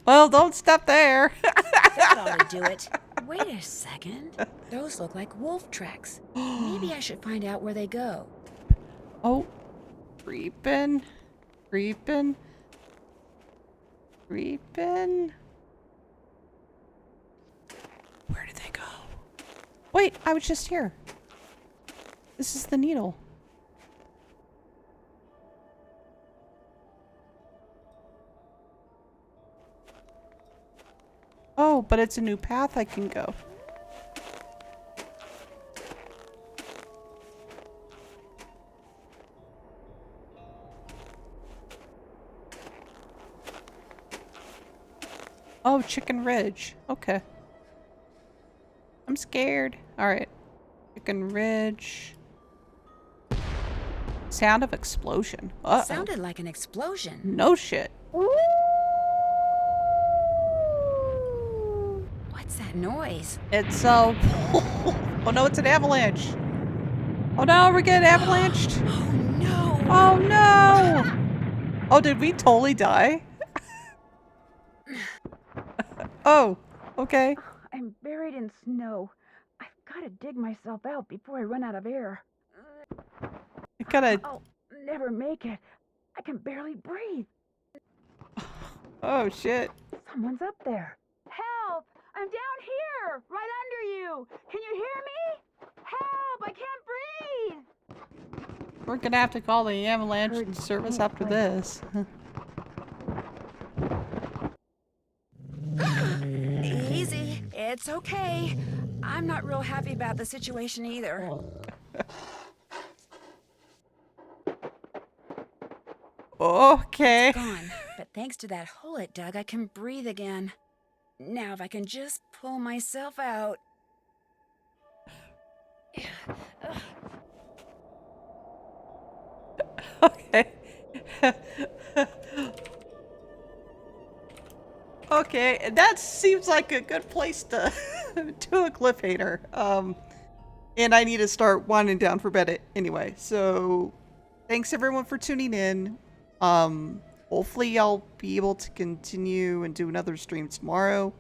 A: Well, don't step there.
B: That ought to do it. Wait a second. Those look like wolf tracks. Maybe I should find out where they go.
A: Oh. Creepin'. Creepin'. Creepin'. Where did they go? Wait, I was just here. This is the needle. Oh, but it's a new path I can go. Oh, Chicken Ridge. Okay. I'm scared. Alright. Chicken Ridge. Sound of explosion. Uh-oh.
B: Sounded like an explosion.
A: No shit.
B: What's that noise?
A: It's oh no, it's an avalanche. Oh no, we're getting avalanched.
B: Oh no!
A: Oh no! Oh, did we totally die? Oh, okay.
C: I'm buried in snow. I've got to dig myself out before I run out of air.
A: I gotta.
C: I'll never make it. I can barely breathe.
A: Oh shit.
C: Someone's up there. Help! I'm down here, right under you. Can you hear me? Help! I can't breathe.
A: We're gonna have to call the ambulance
C: Heard
A: service
C: me.
A: after this.
B: Easy. It's okay. I'm not real happy about the situation either.
A: Okay.
B: Gone. But thanks to that hole it dug, I can breathe again. Now if I can just pull myself out.
A: Okay. Okay, and that seems like a good place to do a cliffhanger. And I need to start winding down for bed anyway. So, thanks everyone for tuning in. Hopefully I'll be able to continue and do another stream tomorrow,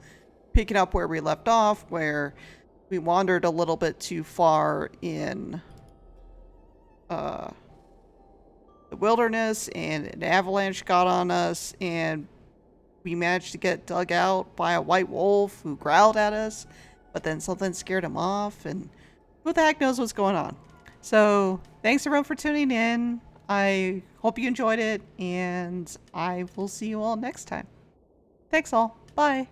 A: picking up where we left off, where we wandered a little bit too far in the wilderness, and an avalanche got on us, and we managed to get dug out by a white wolf who growled at us, but then something scared him off, and who the heck knows what's going on. So thanks everyone for tuning in. I hope you enjoyed it, and I will see you all next time. Thanks all. Bye.